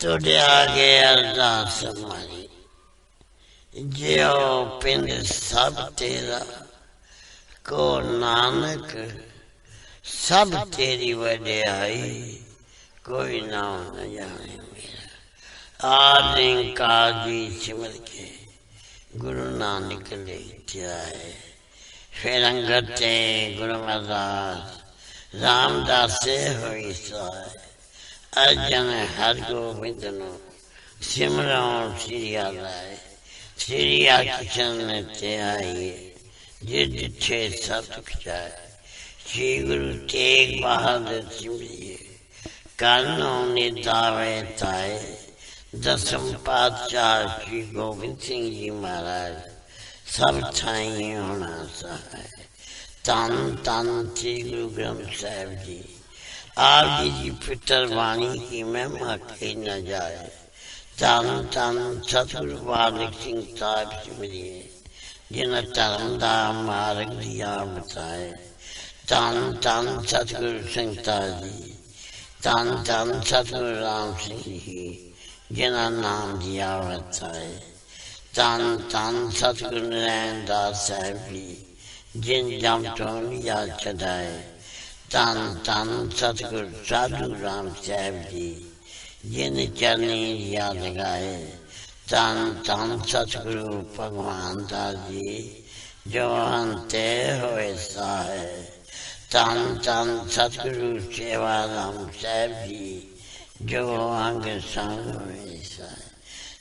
तुझे आगे अरदास हमारी, जो पिंड सब तेरा, को नानक सब तेरी वड्याई, कोई नाम न जाने मेरा। आदि काजी सिमर के गुरु नानक ले जाए, फिर अंगते गुरु अरदास रामदास से होई साय। अर्जन हर गोबिंद नो सिमरो श्रीया लाए, श्रीया किशन ते आइए, जिद छे सतुख जाए। श्री गुरु तेग बहादुर सिमरिए, कानों ने दावे ताए। दसम पातशाह श्री गोबिंद सिंह जी महाराज सब ठाई होना सहाय। तन तन श्री गुरु ग्रंथ साहिब जी, आप जी की पितर वाणी की महिमा कही न जाए। तन तन सतगुरु बालक सिंह साहिब सिमरिए, जिन धर्म दा मार्ग दिया बताए। तन तन सतगुरु संगता जी, तन तन सतगुरु राम सिंह जी, जिन्हें नाम दिया बताए। तन तन सतगुरु नारायण दास साहिब जी, जिन जम तो लिया चढ़ाए। तन तन सतगुरु साधु राम साहिब जी, जिन चरनी लिया लगाए। तन तन सतगुरु भगवान दास जी, जो अंते होए साहे। तन तन सतगुरु सेवा राम साहिब जी, जो अंग संग होए साहे।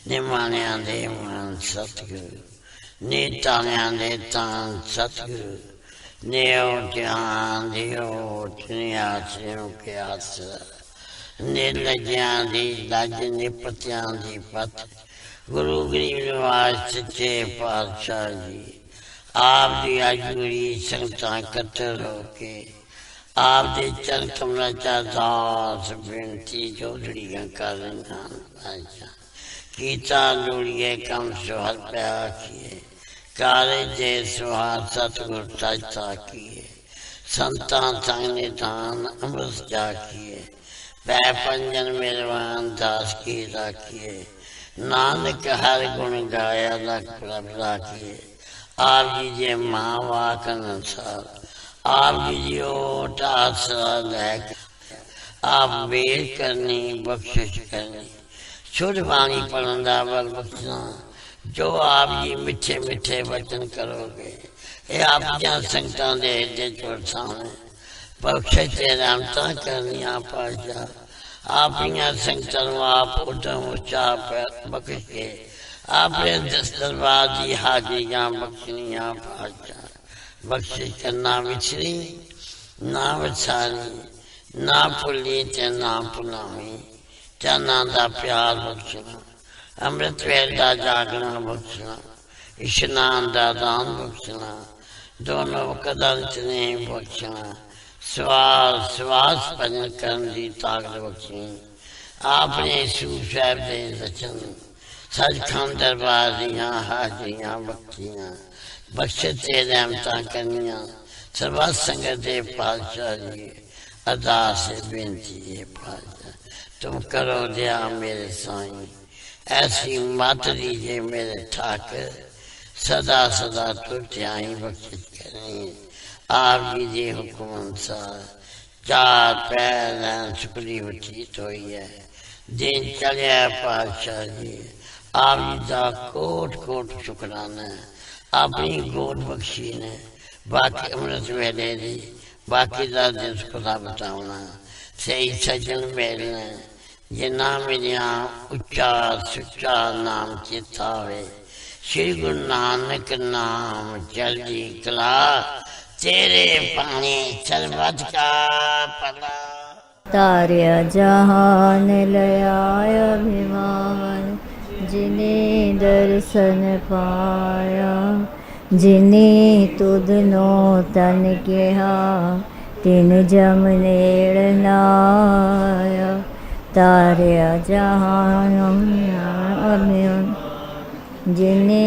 निमाणिया दे मान सतगुरु, नीताणिया दे तान सतगुरु, नेओ जान दियो दुनिया सिरों के आसरा। निर्लज्ञां दी लज निपत्यां दी पत, गुरु गरीब निवास सच्चे पातशाह जी। आप दी अजूरी संगतां कतर होके, आप दे चरण कमला चा दास बेनती जोड़ियां कर रहा। कीता लोड़िए कम सुहर प्या किए, काले जे सुहार सतगुर सजता किए। संतां संग निधान अमृत जा किए, पै पंजन मेरवान दास की राखिए। नानक हर गुण गाया लख प्रभ राखिए। आप जी जे माँ वाक अनुसार, आप जी जी ओट आसरा लैक। आप बेर करनी बख्शिश करनी, शुद्ध वाणी पढ़ंदा बल बख्शना। जो आप जी मिठे मिठे वचन करोगे, ये आप जहाँ संगतां दे जे चोर सामने बख्शे ते रहमतां करनिया पाशा। आप यहाँ संगतां आप उदम उचा बख्श के, आपने दरबार दी हाजिरियां बख्शनिया पाशा। बख्शिश करना विछड़ी ना विछारी, ना भुली ते ना भुलावी। चरना दा प्यार बख्शना, अमृत वेल दा जागना बख्शना, इशनान दा दान बख्शना, दोनों कदम ने बख्शना। श्वास श्वास भजन करन दी ताकत बख्शनी। आपने सूर साहिब दे रचन, सचखंड दरबार दियां हाजिरियां बख्शियां। बख्शे ते रहमतां करनियां, सर्वत संगत दे पातशाह जी। अरदास बेनती है पातशाह, तुम करो दया मेरे साईं। ऐसी मत दीजिए मेरे ठाकर, सदा सदा तुर ध्याई बख्शिश करनी। आप जी दे हुक्म अनुसार चार पैर सुखली बचीत हुई है। दिन चलिया पातशाह जी, आप जी का कोट कोट शुकराना है। अपनी गोद बख्शी ने बाकी अमृत वेले दी, बाकी दा दिन खुदा बताना। सही सजन मिलने, जिन्ना मिलिया उच्चा सुच्चा नाम चेता होवे। श्री गुरु नानक नाम चढ़दी कला, तेरे पानी सर्वत का भला। तार्या जहान लयाय अभिमान, जिने दर्शन पाया। जिने तुद नो तन किया, तिन जम नेड़ नाया। तार्या जहान अभिमान, जिने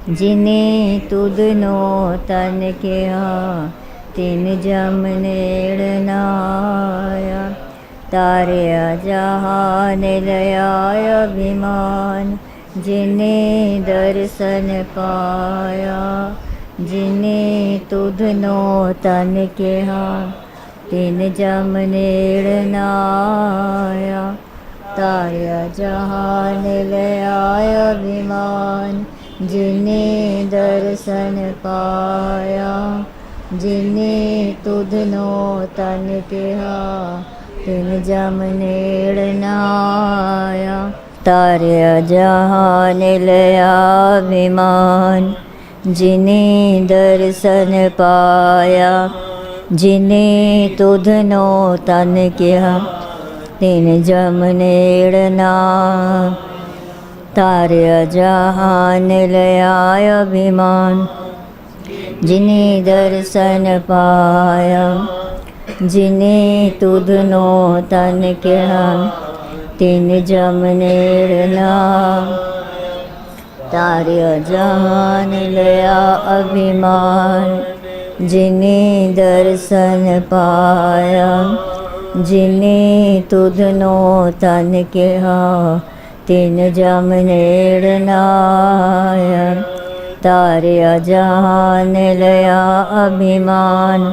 जिने तुद नो तन किया, तिन जम नेड़ नाया। तारिया जहान लयाय अभिमान जिने दर्शन पाया जिने तुधनो तन किया तिन जम नेड़ नाया तारिया जहान लयाय अभिमान जिने दर्शन पाया जिने तुधनो तन किया तिन जम नेड़ नाया तारिया जहान लया अभिमान जिने दर्शन पाया जिने तुधनो तन किया तिन जम नेड़ नाया तारिया जहान लया अभिमान जिने दर्शन पाया जिने तुधनो तन किया तिन जम नेड़ नाया तारिया जहान लया अभिमान जिने दर्शन पाया जिने तुधनो तन किया तिन जम नेड़ नाया तारिया जहान लया अभिमान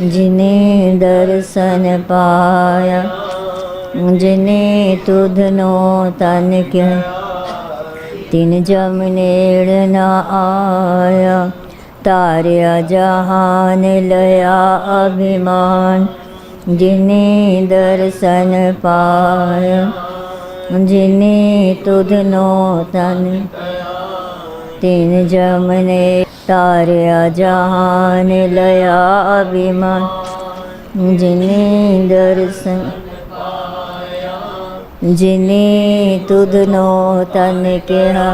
जिने दर्शन पाया जिने तुधनो तन किया तिन जम नेड़ न आया तारिया जहान लया अभिमान जिने दर्शन पाया जिने तुधनो तन तिन जम नेड़ तारिया जहान लया अभिमान जिने दर्शन जिने तुधनो तन किया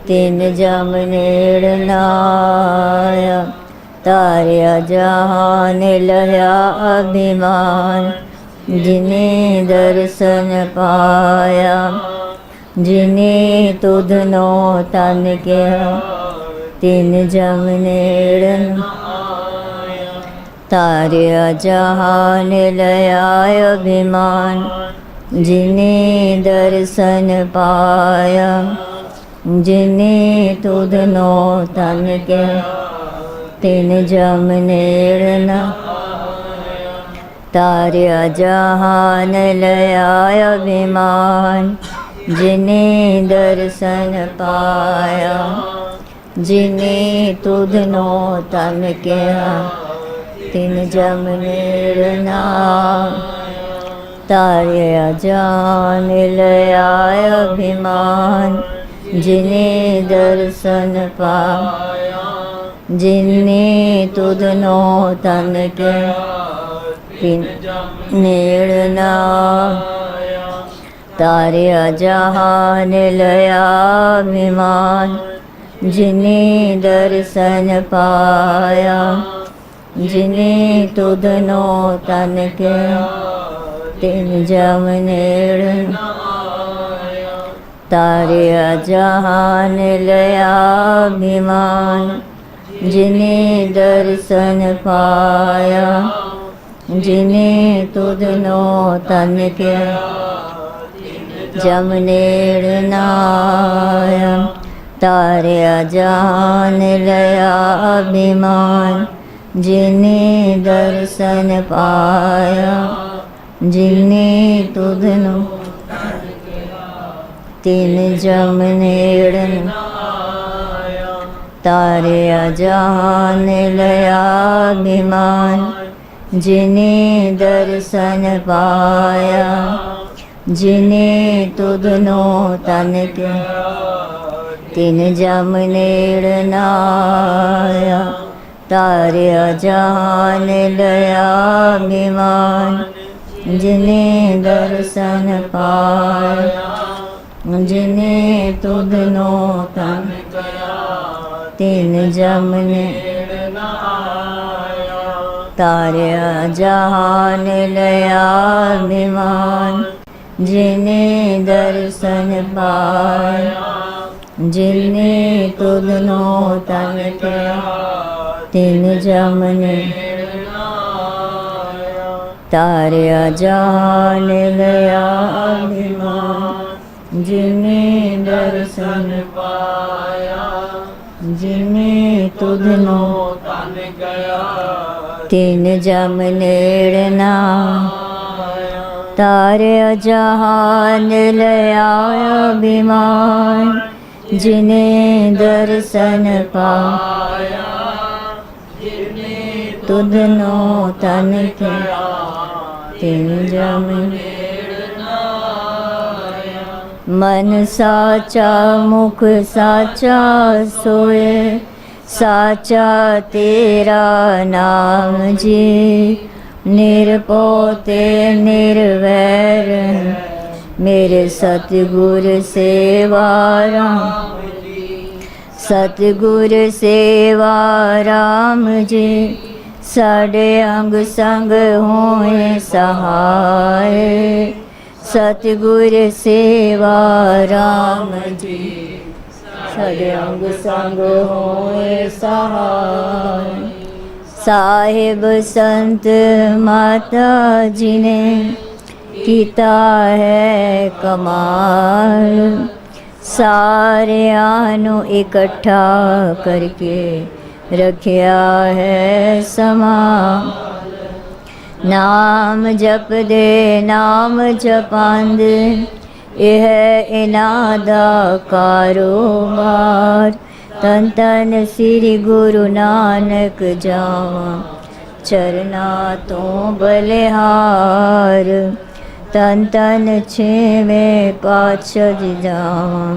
तिन जम नेड़ नाया तारिया जहान लया अभिमान जिने दर्शन पाया जिने तुधनो तन किया तिन जम नेड़ तारिया जहान लया अभिमान जिने दर्शन पाया जिने तुधनो तन किया तिन जम नेड़ नाया तारिया जहान लया अभिमान जिने दर्शन पाया जिने तुधनो तन किया तिन जम नेड़ नाया तारिया जहान लया अभिमान जिने दर्शन पाया जिने तुधनो तन किया तिन नेड़ नाया तारिया जहान लया अभिमान जिने दर्शन पाया जिने तुधनो तन किया तिन जम नेड़ तारिया जहान लया अभिमान जिने दर्शन पाया जिने तुधनो तन किया जम नेड़ नाया तारिया जहान लया अभिमान जिने दर्शन पाया जिने तुधनो तिन जम नेड़ नाया तारिया जहान लया अभिमान जिने दर्शन पाया जिने तुधनो तन किया तिन जम नेड़ नाया तारिया जहान लया अभिमान जिने दर्शन पाया जिने तुधनो तन तिन जम नेड़ नाया तारिया जहान लया अभिमान जिने दर्शन पाया जिने तुधनो तन किया तिन जम नेड़ नाया तारिया जान लया अभिमान जिने दर्शन पाया जिने तुधनो तन गया तीन जम नेड़ना तारिया जहान लया अभिमान जिने दर्शन पाया तुधनो तन गया तीन जम मन साचा मुख साचा सोए साचा तेरा नाम जी निरपोते निर्वैर मेरे सतगुर सेवारा सतगुर सेवा राम जी साढ़े अंग संग होए सहाय सतगुर सेवा राम जी साढ़े अंग संग होए सहाय साहिब संत माता जी ने कीता है कमाल सारियां नू इकट्ठा करके रखिया है समान नाम जप दे नाम जपांद यह इन्हां दा कारोबार तन तन श्री गुरु नानक जावां चरना तो बलिहार तन तन छेवें पातशाह जी जावां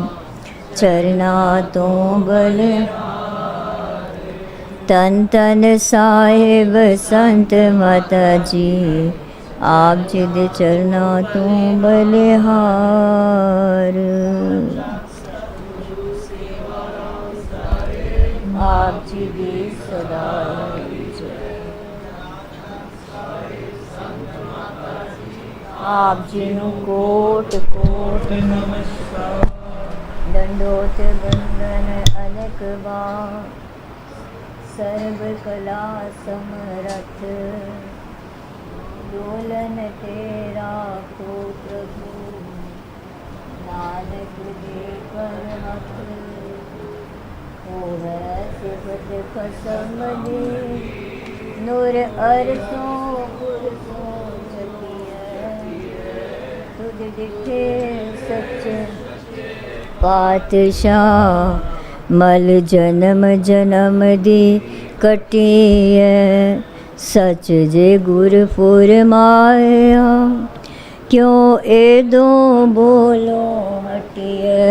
चरना तो बलिहार तन तन साहिब संत माता जी आप जी दे चरना तो बलिहार आप जी दी सदा आप जी नू कोट कोट नमस्कार दंडोत बंदन अनेक बार सर्व कला समरथ डोलन तेरा को प्रभु नानक दे कर हथ हो है सिफत कसम दे नूर अरसों पुरसों तुझ दिखे सच पातशाह मल जन्म जन्म दी कटिए सच जे गुरपुर माया क्यों ए दो बोलो हटिए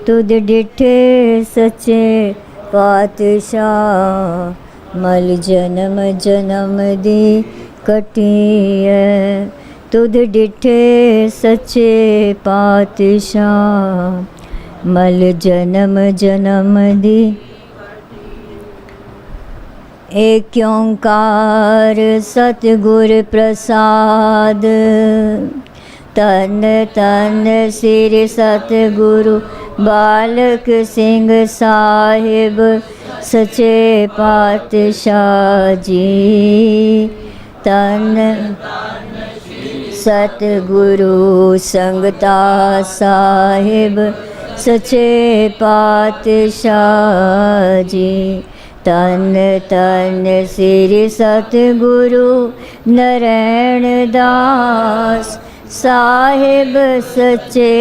तुद डिठे सचे पातशाह मल जन्म जन्म दी कटिए तुद डिठे सचे पातशाह मल जन्म जन्म दी एक ओंकार सतगुर प्रसाद तन तन श्री सतगुरु बालक सिंह साहिब सचे पातशाह जी तन सतगुरु संगता साहिब सचे पातशाह जी तन तन श्री सतगुरु नारायण दास साहिब सचे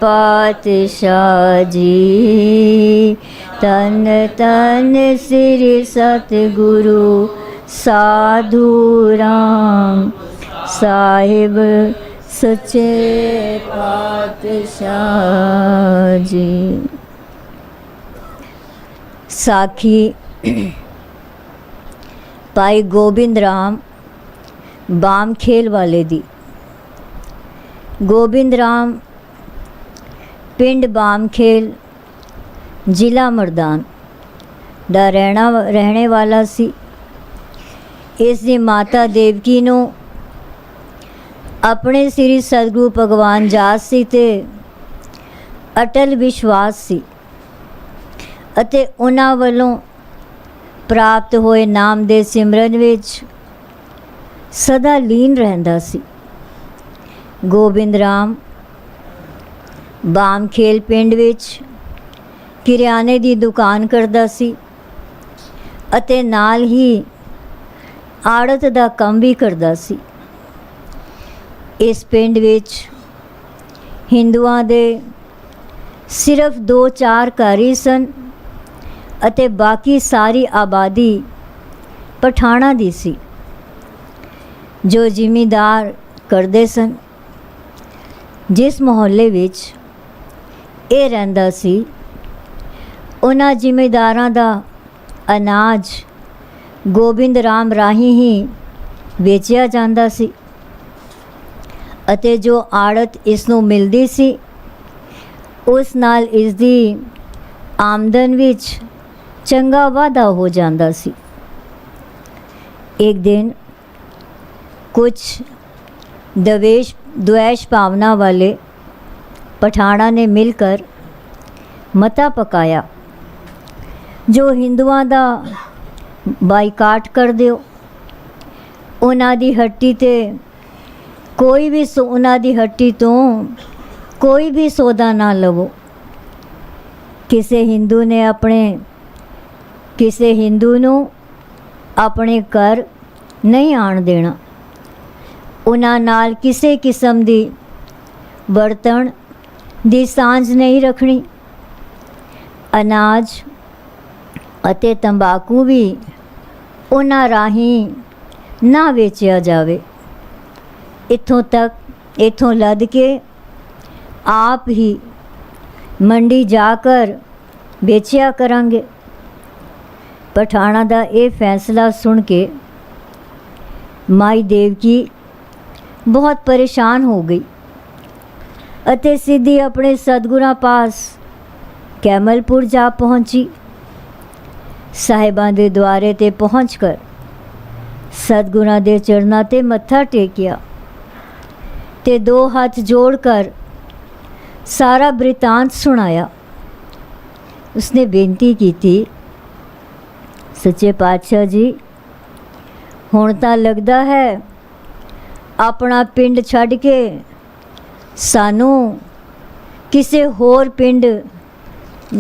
पातशाह जी तन तन श्री सतगुरु साधु राम साहिब सचे पातशाह जी। साखी भाई गोबिंद राम बामखेल वाले दी। गोबिंद राम पिंड बामखेल जिला मरदान दा रहने वाला सी। इस दी माता देवकी नू अपने श्री सतगुरु भगवान जास सी ते अटल विश्वास सी अते उन्हां वल्लों प्राप्त होए नाम दे सिमरन विच ਸਦਾ ਲੀਨ ਰਹਿੰਦਾ ਸੀ। ਗੋਬਿੰਦ ਰਾਮ ਬਾਮਖੇਲ ਪਿੰਡ ਵਿੱਚ ਕਿਰਿਆਨੇ ਦੀ ਦੁਕਾਨ ਕਰਦਾ ਸੀ ਅਤੇ ਨਾਲ ਹੀ ਆੜਤ ਦਾ ਕੰਮ ਵੀ ਕਰਦਾ ਸੀ। ਇਸ ਪਿੰਡ ਵਿੱਚ ਹਿੰਦੂਆਂ ਦੇ ਸਿਰਫ 2-4 ਘਰ ਹੀ ਸਨ ਅਤੇ ਬਾਕੀ ਸਾਰੀ ਆਬਾਦੀ ਪਠਾਣਾਂ ਦੀ ਸੀ, ਜੋ ਜ਼ਿਮੀਂਦਾਰ ਕਰਦੇ ਸਨ। ਜਿਸ ਮੁਹੱਲੇ ਵਿੱਚ ਇਹ ਰਹਿੰਦਾ ਸੀ, ਉਹਨਾਂ ਜ਼ਿਮੀਂਦਾਰਾਂ ਦਾ ਅਨਾਜ ਗੋਬਿੰਦ ਰਾਮ ਰਾਹੀਂ ਹੀ ਵੇਚਿਆ ਜਾਂਦਾ ਸੀ ਅਤੇ ਜੋ ਆੜਤ ਇਸ ਨੂੰ ਮਿਲਦੀ ਸੀ, ਉਸ ਨਾਲ ਇਸ ਦੀ ਆਮਦਨ ਵਿੱਚ ਚੰਗਾ ਵਾਧਾ ਹੋ ਜਾਂਦਾ ਸੀ। एक दिन कुछ द्वेष भावना वाले पठाना ने मिलकर मता पकाया जो हिंदुआं दा बाईकाट कर दिओ। उन्हां दी हट्टी ते कोई भी उन्हां दी हट्टी तो कोई भी सौदा ना लवो। किसी हिंदू ने किसी हिंदू नूं ਆਪਣੇ ਘਰ ਨਹੀਂ ਆਉਣ ਦੇਣਾ। ਉਹਨਾਂ ਨਾਲ ਕਿਸੇ ਕਿਸਮ ਦੀ ਬਰਤਨ ਦੀ ਸਾਂਝ ਨਹੀਂ ਰੱਖਣੀ। ਅਨਾਜ ਅਤੇ ਤੰਬਾਕੂ ਵੀ ਉਹਨਾਂ ਰਾਹੀਂ ਨਾ ਵੇਚਿਆ ਜਾਵੇ। ਇੱਥੋਂ ਲੱਦ ਕੇ ਆਪ ਹੀ ਮੰਡੀ ਜਾ ਕਰ ਵੇਚਿਆ ਕਰਾਂਗੇ। पठाना दा ये फैसला सुन के माई देवकी बहुत परेशान हो गई अते सीधी अपने सतगुरां पास कैमलपुर जा पहुंची। साहिबां दे द्वारे ते पहुंच कर सतगुरां दे चरनां ते मत्था टेकिया ते 2 हाथ जोड़ कर सारा बृतांत सुनाया। उसने बेनती की थी, सच्चे पातशाह जी, हुण तां लगदा है अपना पिंड छड्ड के सानू किसी होर पिंड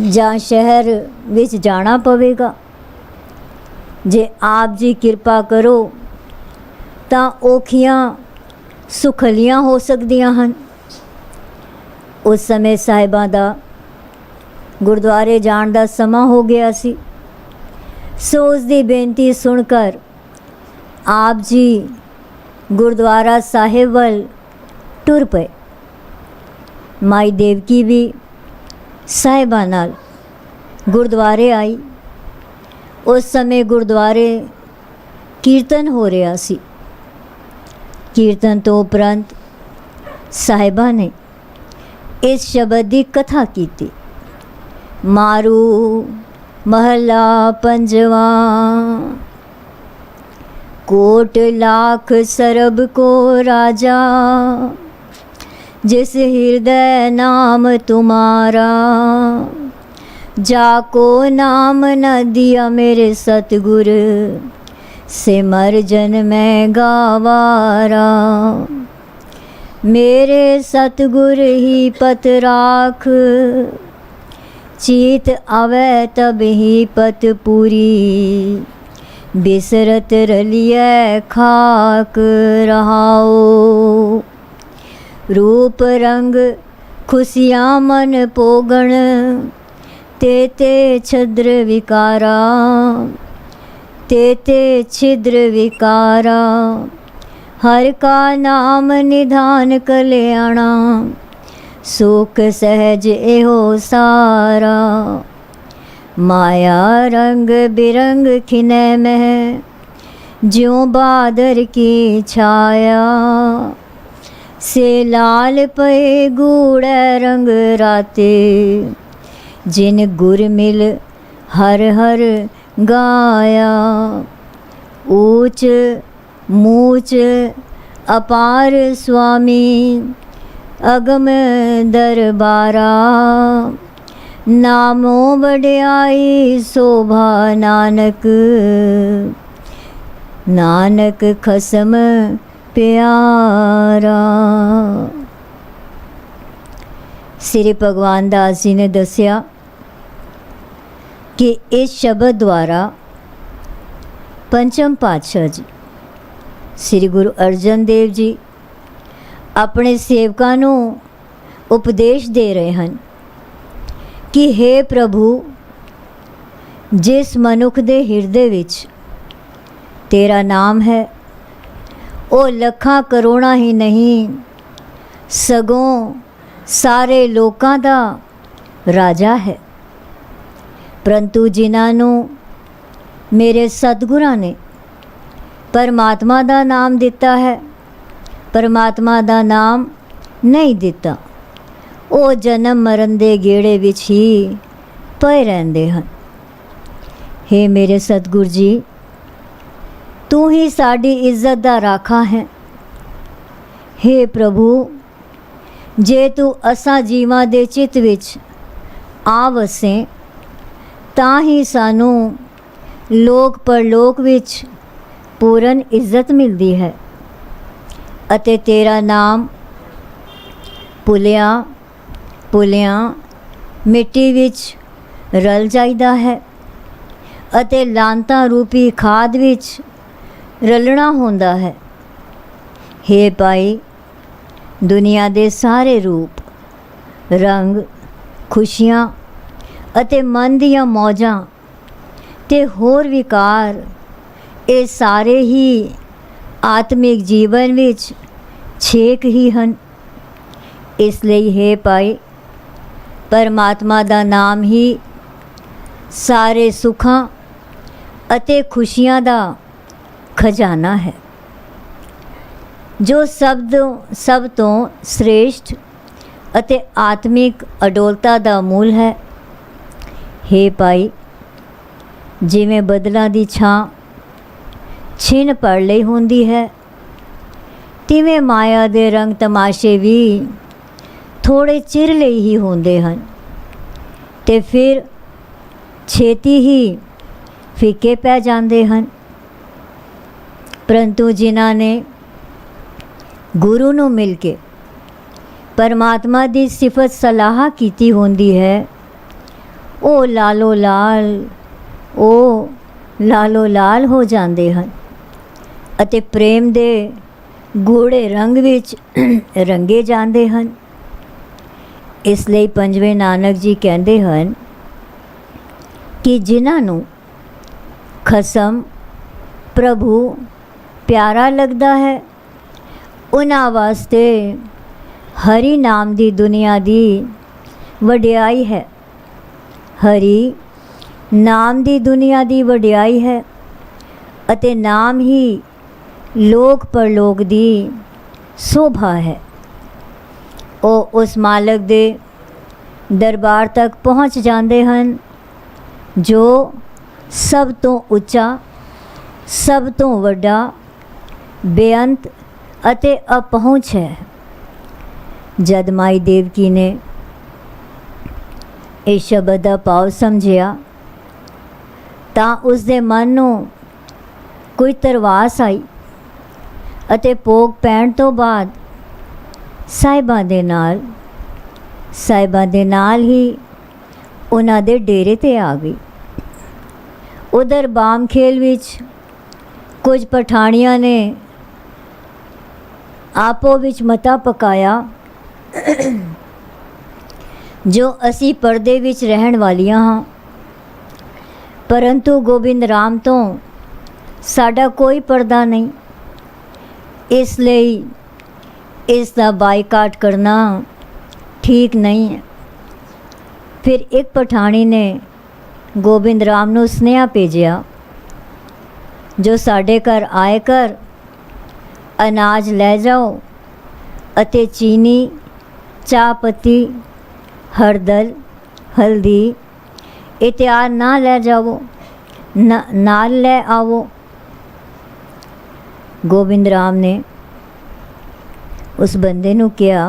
जां शहर विच जाना पवेगा। जे आप जी किरपा करो तां औखियां सुखलियां हो सकदियां हन। उस समय साहिबां दा गुरुद्वारे जाण दा समां हो गया सी। सो उसकी बेनती सुनकर आप जी गुरुद्वारा साहिब वल टुर पे। माई देवकी भी साहिबा नाल गुरुद्वारे आई। उस समय गुरुद्वारे कीर्तन हो रहा सी। कीर्तन तो उपरंत साहिबा ने इस शब्द की कथा की थी, मारू महला पंजवा। कोट लाख सरब को राजा, जिस हृदय नाम तुम्हारा। जाको नाम न दिया मेरे सतगुर, से मर जन मैं गावारा। मेरे सतगुर ही पत राख, चीत आवे तब ही पत पूरी। बिसरत रलिए खाक रहाओ। रूप रंग खुशियाँ मन पोगण, तेते छिद्र विकारा। तेते छिद्र विकारा, हर का नाम निधान कल्याणा। सुख सहज एहो सारा। माया रंग बिरंग खिने में, ज्यों बादर की छाया। से लाल पे गूढ़ रंग राते, जिन गुर मिल हर हर गाया। ऊंच मूच अपार स्वामी, अगम दरबारा। नामों बड़ाई शोभा नानक, नानक खसम प्यारा। श्री भगवान दास जी ने दसिया कि इस शब्द द्वारा पंचम पातशाह जी श्री गुरु अर्जन देव जी अपने सेवकां नूं उपदेश दे रहे हैं कि हे प्रभु, जिस मनुख दे हिरदे विच तेरा नाम है वो लखां करोड़ां ही नहीं सगों सारे लोकां दा राजा है। परंतु जिन्हां नूं मेरे सतगुरां ने परमात्मा दा नाम दिता है, परमात्मा दा नाम नहीं दिता, वो जन्म मरण दे गेड़े विच ही पए रहिंदे हन। हे मेरे सतगुर जी, तू ही साडी इज्जत दा राखा है। हे प्रभु, जे तू असां जीवां दे चित विच आ वसे तां ही सानू लोक परलोक विच पूਰਨ इज्जत मिलती है अते तेरा नाम भुलिया भुलिया मिट्टी विच रल जाइदा है अते लांतां रूपी खाद विच रलना होंदा है। हे भाई, दुनिया दे सारे रूप रंग खुशियां अते मन दियां मौजां ते होर विकार ये सारे ही आत्मिक जीवन विच छेक ही हन। इसलिए हे भाई, परमात्मा दा नाम ही सारे सुखां अते खुशियां दा खजाना है, जो सब तो श्रेष्ठ अते आत्मिक अडोलता दा मूल है। हे भाई, जिवें बदलां दी छां छिन पड़ लई होंदी है, तिवें माया दे रंग तमाशे भी थोड़े चिर ਲਈ ही होंदे हन ते फिर छेती ही फीके पै जांदे हन। परंतु जिन्हां ने गुरु नूं मिल के परमात्मा दी सिफत सलाह कीती होंदी है, ओ लालो लाल हो जाते हैं अते प्रेम दे गूढ़े रंग विच रंगे जाते हैं। इसलिए पंजवें नानक जी कहते हैं कि जिन्हां नूं खसम प्रभु प्यारा लगता है, उन्हां वास्ते हरि नाम दी दुनिया दी वडियाई है। हरि नाम दी दुनिया दी वडियाई है अते नाम ही लोक परलोक दी शोभा है। ओ उस मालक दे दरबार तक पहुँच जाते हैं जो सब तो उच्चा, सब तो वड्डा, बेअंत अते अपहुँच है। जद माई देवकी ने इस शब्द दा भाव समझिया ਤਾਂ ਉਸ ਦੇ ਮਨ ਨੂੰ ਕੋਈ ਤਰਵਾਸ ਆਈ ਅਤੇ ਭੋਗ ਪੈਣ ਤੋਂ ਬਾਅਦ ਸਾਹਿਬਾਂ ਦੇ ਨਾਲ ਹੀ ਉਹਨਾਂ ਦੇ ਡੇਰੇ 'ਤੇ ਆ ਗਈ। ਉਧਰ ਬਾਮਖੇਲ ਵਿੱਚ ਕੁਝ ਪਠਾਣੀਆਂ ਨੇ ਆਪੋ ਵਿੱਚ ਮਤਾ ਪਕਾਇਆ ਜੋ ਅਸੀਂ ਪਰਦੇ ਵਿੱਚ ਰਹਿਣ ਵਾਲੀਆਂ ਹਾਂ, परंतु गोबिंद राम तो साडा कोई पर्दा नहीं, इसलिए इसका बाईकाट करना ठीक नहीं है। फिर एक पठानी ने गोबिंद राम नूं सुनेहा भेजिया जो साडे घर आए कर अनाज लै जाओ अते चीनी, चाह पत्ती, हरदल, हल्दी इत्यादि ना लै जाओ, नाल लै आवो। गोबिंद राम ने उस बंदे नूं कहा,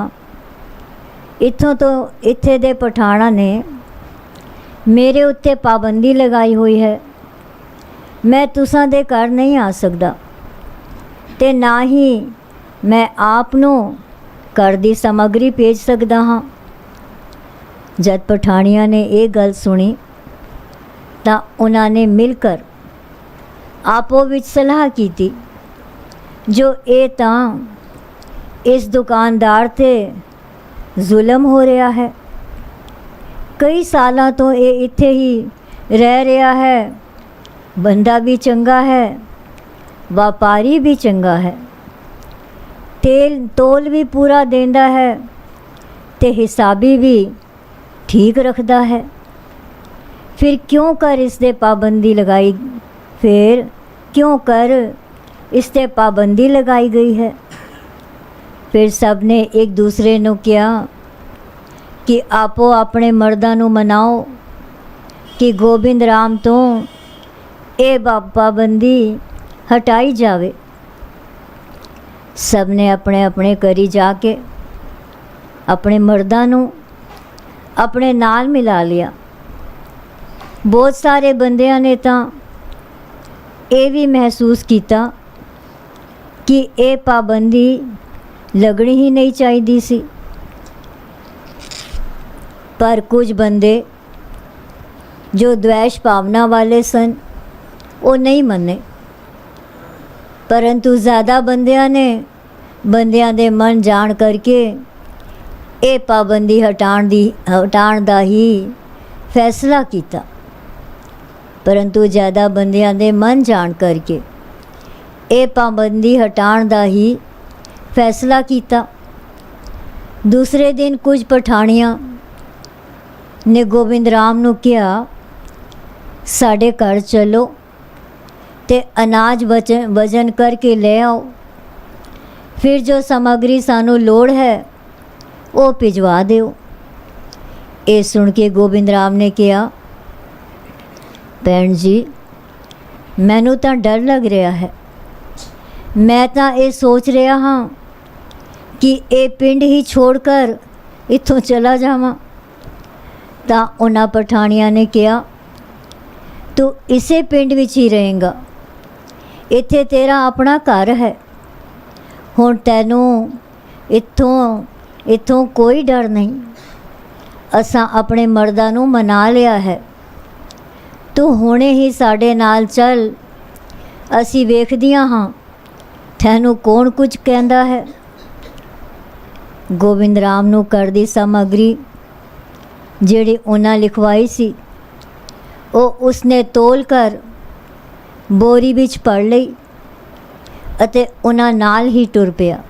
इत्थों तो इत्थे दे पठाणा ने मेरे उत्ते पाबंदी लगाई हुई है, मैं तुसां दे घर नहीं आ सकदा। ਤੇ ਨਾ ਹੀ ਮੈਂ ਆਪ ਨੂੰ ਘਰ ਦੀ ਸਮੱਗਰੀ ਭੇਜ ਸਕਦਾ ਹਾਂ। ਜਦ ਪਠਾਣੀਆਂ ਨੇ ਇਹ ਗੱਲ ਸੁਣੀ ਤਾਂ ਉਹਨਾਂ ਨੇ ਮਿਲ ਕਰ ਆਪੋ ਵਿੱਚ ਸਲਾਹ ਕੀਤੀ, ਜੋ ਇਹ ਤਾਂ ਇਸ ਦੁਕਾਨਦਾਰ 'ਤੇ ਜ਼ੁਲਮ ਹੋ ਰਿਹਾ ਹੈ। ਕਈ ਸਾਲਾਂ ਤੋਂ ਇਹ ਇੱਥੇ ਹੀ ਰਹਿ ਰਿਹਾ ਹੈ। ਬੰਦਾ ਵੀ ਚੰਗਾ ਹੈ, ਵਪਾਰੀ ਵੀ ਚੰਗਾ ਹੈ, ਤੇਲ ਤੋਲ ਵੀ ਪੂਰਾ ਦਿੰਦਾ ਹੈ ਤੇ ਹਿਸਾਬੀ ਵੀ ਠੀਕ ਰੱਖਦਾ ਹੈ। ਫਿਰ ਕਿਉਂ ਕਰ ਇਸ 'ਤੇ ਪਾਬੰਦੀ ਲਗਾਈ ਗਈ ਹੈ। ਫਿਰ ਸਭ ਨੇ ਇੱਕ ਦੂਸਰੇ ਨੂੰ ਕਿਹਾ ਕਿ ਆਪੋ ਆਪਣੇ ਮਰਦਾਂ ਨੂੰ ਮਨਾਓ ਕਿ ਗੋਬਿੰਦ ਰਾਮ ਤੋਂ ਇਹ ਪਾਬੰਦੀ ਹਟਾਈ ਜਾਵੇ। ਸਭ ਨੇ ਆਪਣੇ ਆਪਣੇ ਘਰੀ ਜਾ ਕੇ ਆਪਣੇ ਮਰਦਾਂ ਨੂੰ ਆਪਣੇ ਨਾਲ ਮਿਲਾ ਲਿਆ। ਬਹੁਤ ਸਾਰੇ ਬੰਦਿਆਂ ਨੇ ਤਾਂ ਇਹ ਵੀ ਮਹਿਸੂਸ ਕੀਤਾ ਕਿ ਇਹ ਪਾਬੰਦੀ ਲੱਗਣੀ ਹੀ ਨਹੀਂ ਚਾਹੀਦੀ ਸੀ, ਪਰ ਕੁਝ ਬੰਦੇ ਜੋ द्वेष ਭਾਵਨਾ ਵਾਲੇ ਸਨ ਉਹ ਨਹੀਂ ਮੰਨੇ। ਪਰੰਤੂ ਜ਼ਿਆਦਾ ਬੰਦਿਆਂ ਦੇ ਮਨ ਜਾਣ ਕਰਕੇ ਇਹ ਪਾਬੰਦੀ ਹਟਾਉਣ ਦਾ ਹੀ ਫੈਸਲਾ ਕੀਤਾ। ਪਰੰਤੂ ਜ਼ਿਆਦਾ ਬੰਦਿਆਂ ਦੇ ਮਨ ਜਾਣ ਕਰਕੇ ਇਹ ਪਾਬੰਦੀ ਹਟਾਉਣ ਦਾ ਹੀ ਫੈਸਲਾ ਕੀਤਾ। ਦੂਸਰੇ ਦਿਨ ਕੁਝ ਪਠਾਣੀਆਂ ਨੇ ਗੋਬਿੰਦ ਰਾਮ ਨੂੰ ਕਿਹਾ, ਸਾਡੇ ਘਰ ਚਲੋ ਤੇ ਅਨਾਜ ਵਜ਼ਨ ਕਰਕੇ ਲੈ ਆਓ। ਫਿਰ ਜੋ ਸਮੱਗਰੀ ਸਾਨੂੰ ਲੋੜ ਹੈ ਉਹ ਭਿਜਵਾ ਦਿਓ। ਇਹ ਸੁਣ ਕੇ ਗੋਬਿੰਦ ਰਾਮ ਨੇ ਕਿਹਾ, ਭੈਣ ਜੀ, ਮੈਨੂੰ ਤਾਂ ਡਰ ਲੱਗ ਰਿਹਾ ਹੈ। ਮੈਂ ਤਾਂ ਇਹ ਸੋਚ ਰਿਹਾ ਹਾਂ ਕਿ ਇਹ ਪਿੰਡ ਹੀ ਛੋੜ ਕਰ ਇੱਥੋਂ ਚਲਾ ਜਾਵਾਂ। ਤਾਂ ਉਹਨਾਂ ਪਠਾਣੀਆਂ ਨੇ ਕਿਹਾ, ਤੂੰ ਇਸੇ ਪਿੰਡ ਵਿੱਚ ਹੀ ਰਹੇਂਗਾ, ਇੱਥੇ ਤੇਰਾ ਆਪਣਾ ਘਰ ਹੈ। ਹੁਣ ਤੈਨੂੰ ਇੱਥੋਂ ਕੋਈ ਡਰ ਨਹੀਂ। ਅਸਾਂ ਆਪਣੇ ਮਰਦਾਂ ਨੂੰ ਮਨਾ ਲਿਆ ਹੈ। ਤੂੰ ਹੁਣੇ ਹੀ ਸਾਡੇ ਨਾਲ ਚੱਲ, ਅਸੀਂ ਵੇਖਦੀਆਂ ਹਾਂ ਤੈਨੂੰ ਕੌਣ ਕੁਝ ਕਹਿੰਦਾ ਹੈ। ਗੋਬਿੰਦ ਰਾਮ ਨੂੰ ਘਰ ਦੀ ਸਮੱਗਰੀ ਜਿਹੜੀ ਉਹਨਾਂ ਲਿਖਵਾਈ ਸੀ ਉਹ ਉਸਨੇ ਤੋਲ ਕਰ ਬੋਰੀ ਵਿੱਚ ਭਰ ਲਈ ਅਤੇ ਉਹਨਾਂ ਨਾਲ ਹੀ ਟੁਰ ਪਿਆ।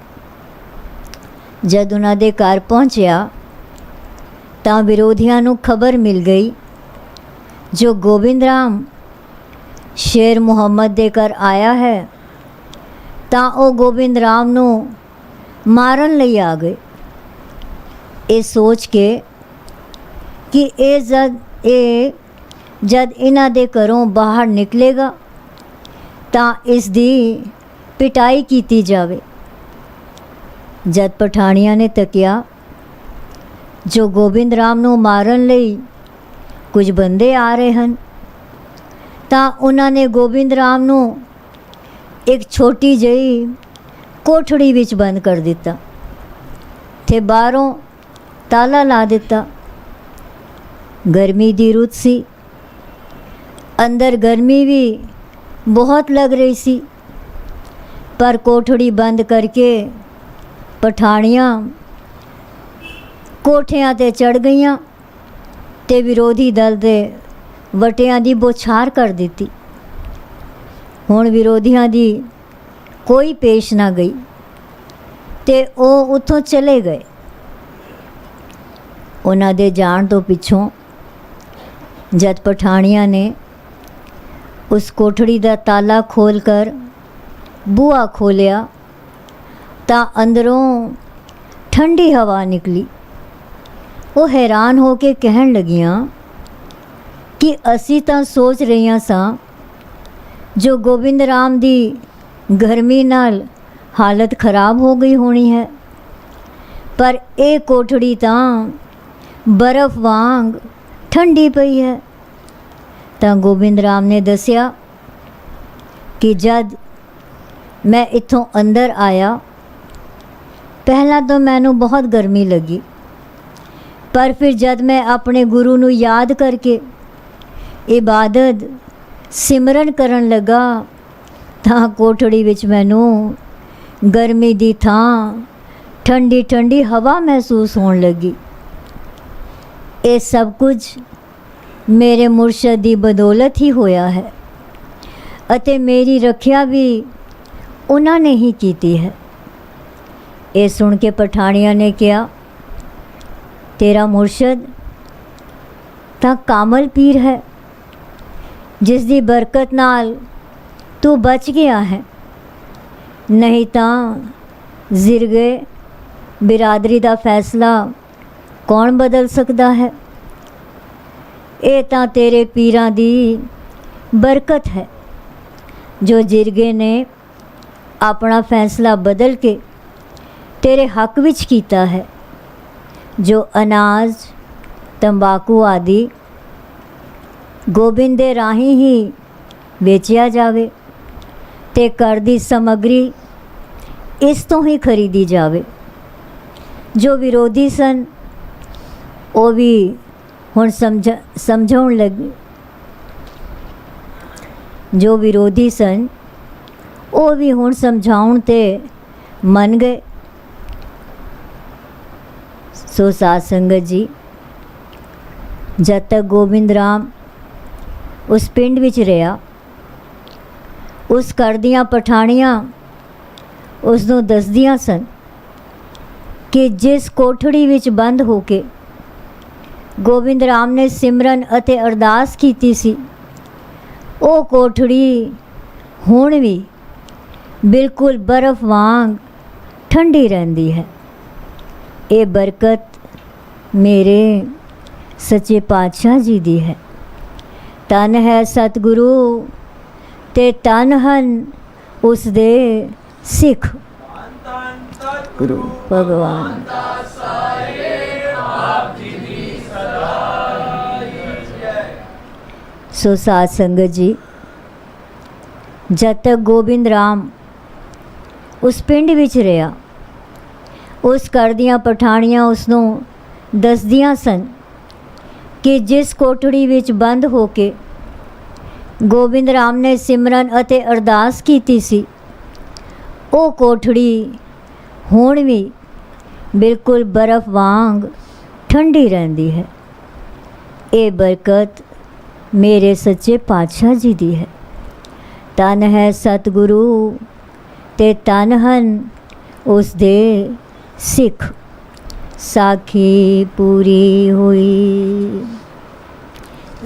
ਜਦ ਉਹਨਾਂ ਦੇ ਘਰ ਪਹੁੰਚਿਆ ਤਾਂ ਵਿਰੋਧੀਆਂ ਨੂੰ ਖਬਰ ਮਿਲ ਗਈ ਜੋ ਗੋਬਿੰਦ ਰਾਮ ਸ਼ੇਰ ਮੁਹੰਮਦ ਦੇ ਘਰ ਆਇਆ ਹੈ। ਤਾਂ ਉਹ ਗੋਬਿੰਦ ਰਾਮ ਨੂੰ ਮਾਰਨ ਲਈ ਆ ਗਏ। ਇਹ ਸੋਚ ਕੇ ਕਿ ਜਦ ਇਹਨਾਂ ਦੇ ਘਰੋਂ ਬਾਹਰ ਨਿਕਲੇਗਾ ਤਾਂ ਇਸ ਦੀ ਪਿਟਾਈ ਕੀਤੀ ਜਾਵੇ। ਜਦ ਪਠਾਣੀਆਂ ਨੇ ਤੱਕਿਆ ਜੋ ਗੋਬਿੰਦ ਰਾਮ ਨੂੰ ਮਾਰਨ ਲਈ ਕੁਝ ਬੰਦੇ ਆ ਰਹੇ ਹਨ, ਤਾਂ ਉਹਨਾਂ ਨੇ ਗੋਬਿੰਦ ਰਾਮ ਨੂੰ ਇੱਕ ਛੋਟੀ ਜਿਹੀ ਕੋਠੜੀ ਵਿੱਚ ਬੰਦ ਕਰ ਦਿੱਤਾ ਤੇ ਬਾਹਰੋਂ ਤਾਲਾ ਲਾ ਦਿੱਤਾ। ਗਰਮੀ ਦੀ ਰੁੱਤ ਸੀ, ਅੰਦਰ ਗਰਮੀ ਵੀ ਬਹੁਤ ਲੱਗ ਰਹੀ ਸੀ, ਪਰ ਕੋਠੜੀ ਬੰਦ ਕਰਕੇ ਪਠਾਣੀਆਂ ਕੋਠਿਆਂ 'ਤੇ ਚੜ੍ਹ ਗਈਆਂ ਤੇ ਵਿਰੋਧੀ ਦਲ ਦੇ ਵਟਿਆਂ ਦੀ ਬੌਛਾਰ ਕਰ ਦਿੱਤੀ। ਹੁਣ ਵਿਰੋਧੀਆਂ ਦੀ ਕੋਈ ਪੇਸ਼ ਨਾ ਗਈ ਤੇ ਉਹ ਉੱਥੋਂ ਚਲੇ ਗਏ। ਉਹਨਾਂ ਦੇ ਜਾਣ ਤੋਂ ਪਿੱਛੋਂ ਜਦ ਪਠਾਣੀਆਂ ਨੇ ਉਸ ਕੋਠੜੀ ਦਾ ਤਾਲਾ ਖੋਲ੍ਹ ਕਰ ਬੂਹਾ ਖੋਲ੍ਹਿਆ ਤਾਂ ਅੰਦਰੋਂ ਠੰਡੀ ਹਵਾ ਨਿਕਲੀ। ਉਹ ਹੈਰਾਨ ਹੋ ਕੇ ਕਹਿਣ ਲੱਗੀਆਂ ਕਿ ਅਸੀਂ ਤਾਂ ਸੋਚ ਰਹੀਆਂ ਸਾਂ ਜੋ ਗੋਬਿੰਦ ਰਾਮ ਦੀ ਗਰਮੀ ਨਾਲ ਹਾਲਤ ਖਰਾਬ ਹੋ ਗਈ ਹੋਣੀ ਹੈ, ਪਰ ਇਹ ਕੋਠੜੀ ਤਾਂ ਬਰਫ਼ ਵਾਂਗ ਠੰਡੀ ਪਈ ਹੈ। ਤਾਂ ਗੋਬਿੰਦ ਰਾਮ ਨੇ ਦੱਸਿਆ ਕਿ ਜਦ मैं इत्थों अंदर आया, पहला तो मैनू बहुत गर्मी लगी, पर फिर जब मैं अपने गुरु नू याद करके इबादत सिमरन करन लगा तां कोठड़ी विच मैनू गर्मी दी थां ठंडी ठंडी हवा महसूस होने लगी। ये सब कुछ मेरे मुर्शद दी बदौलत ही होया है अते मेरी रखिया भी उन्हां ने ही कीती है। ये सुन के पठानिया ने कहा, तेरा मुर्शद तां कामल पीर है जिस दी बरकत नाल तू बच गया है, नहीं तां जिरगे बिरादरी दा फैसला कौन बदल सकता है। ये तां तेरे पीरां दी बरकत है जो जिरगे ने अपना फैसला बदल के तेरे हक विच कीता है। जो अनाज तंबाकू आदि गोबिंद दे राही ही बेचिया जावे ते कर दी समग्री इस तो ही खरीदी जावे। जो विरोधी सन वो भी हुण समझाउण लगे, जो विरोधी सन वो भी हुण समझाउण ते मन गए। सो साध संगत जी, जब तक गोबिंद राम उस पिंड विच रहा, उस घर दियां पठानियां उसनों दसदियां सन कि जिस कोठड़ी विच बंद होके गोबिंद राम ने सिमरन अते अरदास कीती सी, वो कोठड़ी हुण भी बिल्कुल बर्फ वांग ठंडी रहंदी है। ये बरकत मेरे सच्चे पातशाह जी दी है। तन है सतगुरु ते तन हन उस दे सिख। गुरु भगवान सो साध संगत जी, जब तक गोबिंद राम उस पिंड विच रहा, उस घर दियां पठानियां उसनों दसदियां सन कि जिस कोठड़ी विच बंद होके गोबिंद राम ने सिमरन अते अरदास कीती सी, वो कोठड़ी हुण भी बिल्कुल बर्फ वांग ठंडी रहंदी है। ये बरकत मेरे सच्चे पातशाह जी दी है। तन है सतगुरु ते तन हन उस दे सिख। साखी पूरी हुई।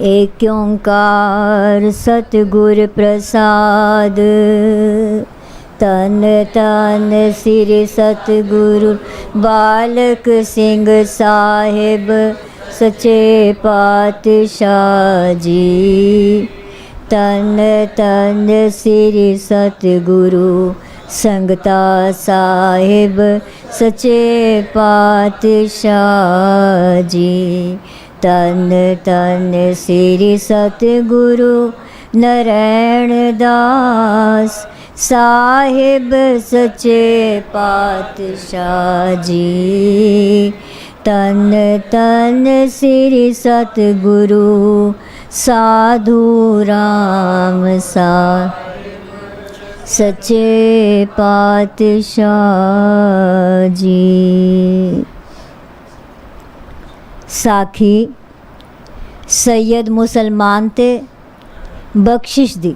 एक ओंकार सतगुर प्रसाद। तन तन सिर सतगुरु बालक सिंह साहिब सच्चे पातशाह जी। तन तन सिर सतगुरु संगता साहिब सच्चे पातशाह जी। तन तन सिर सतगुरु नारायण दास साहिब सच्चे पातशाह जी। तन तन सिर सतगुरु साधु राम सा सच्चे पातशाह जी। साखी सैयद मुसलमान ते बख्शिश दी।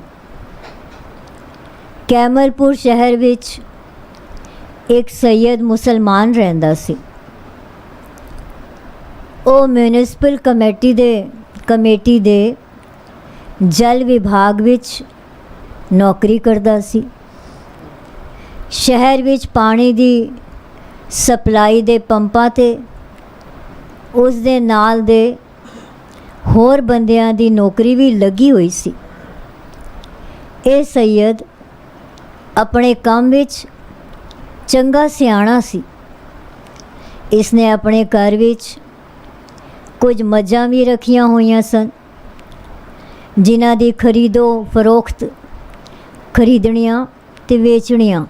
कैमलपुर शहर विच एक सैयद मुसलमान रहंदा सी। ਉਹ म्यूनिसिपल कमेटी ਦੇ जल विभाग ਵਿੱਚ नौकरी करदा सी। शहर ਵਿੱਚ पानी ਦੀ सप्लाई ਦੇ ਪੰਪਾਂ ਤੇ ਉਸ ਦੇ ਨਾਲ ਦੇ ਹੋਰ ਬੰਦਿਆਂ ਦੀ ਨੌਕਰੀ ਵੀ ਲੱਗੀ ਹੋਈ ਸੀ। ਇਹ ਸੈयद ਆਪਣੇ ਕੰਮ ਵਿੱਚ ਚੰਗਾ ਸਿਆਣਾ ਸੀ। ਇਸਨੇ ਆਪਣੇ ਘਰ ਵਿੱਚ कुछ मझां भी रखियां हुई सन जिन्हां दी खरीदो फरोख्त खरीदनियां ਤੇ ਵੇਚਣੀਆਂ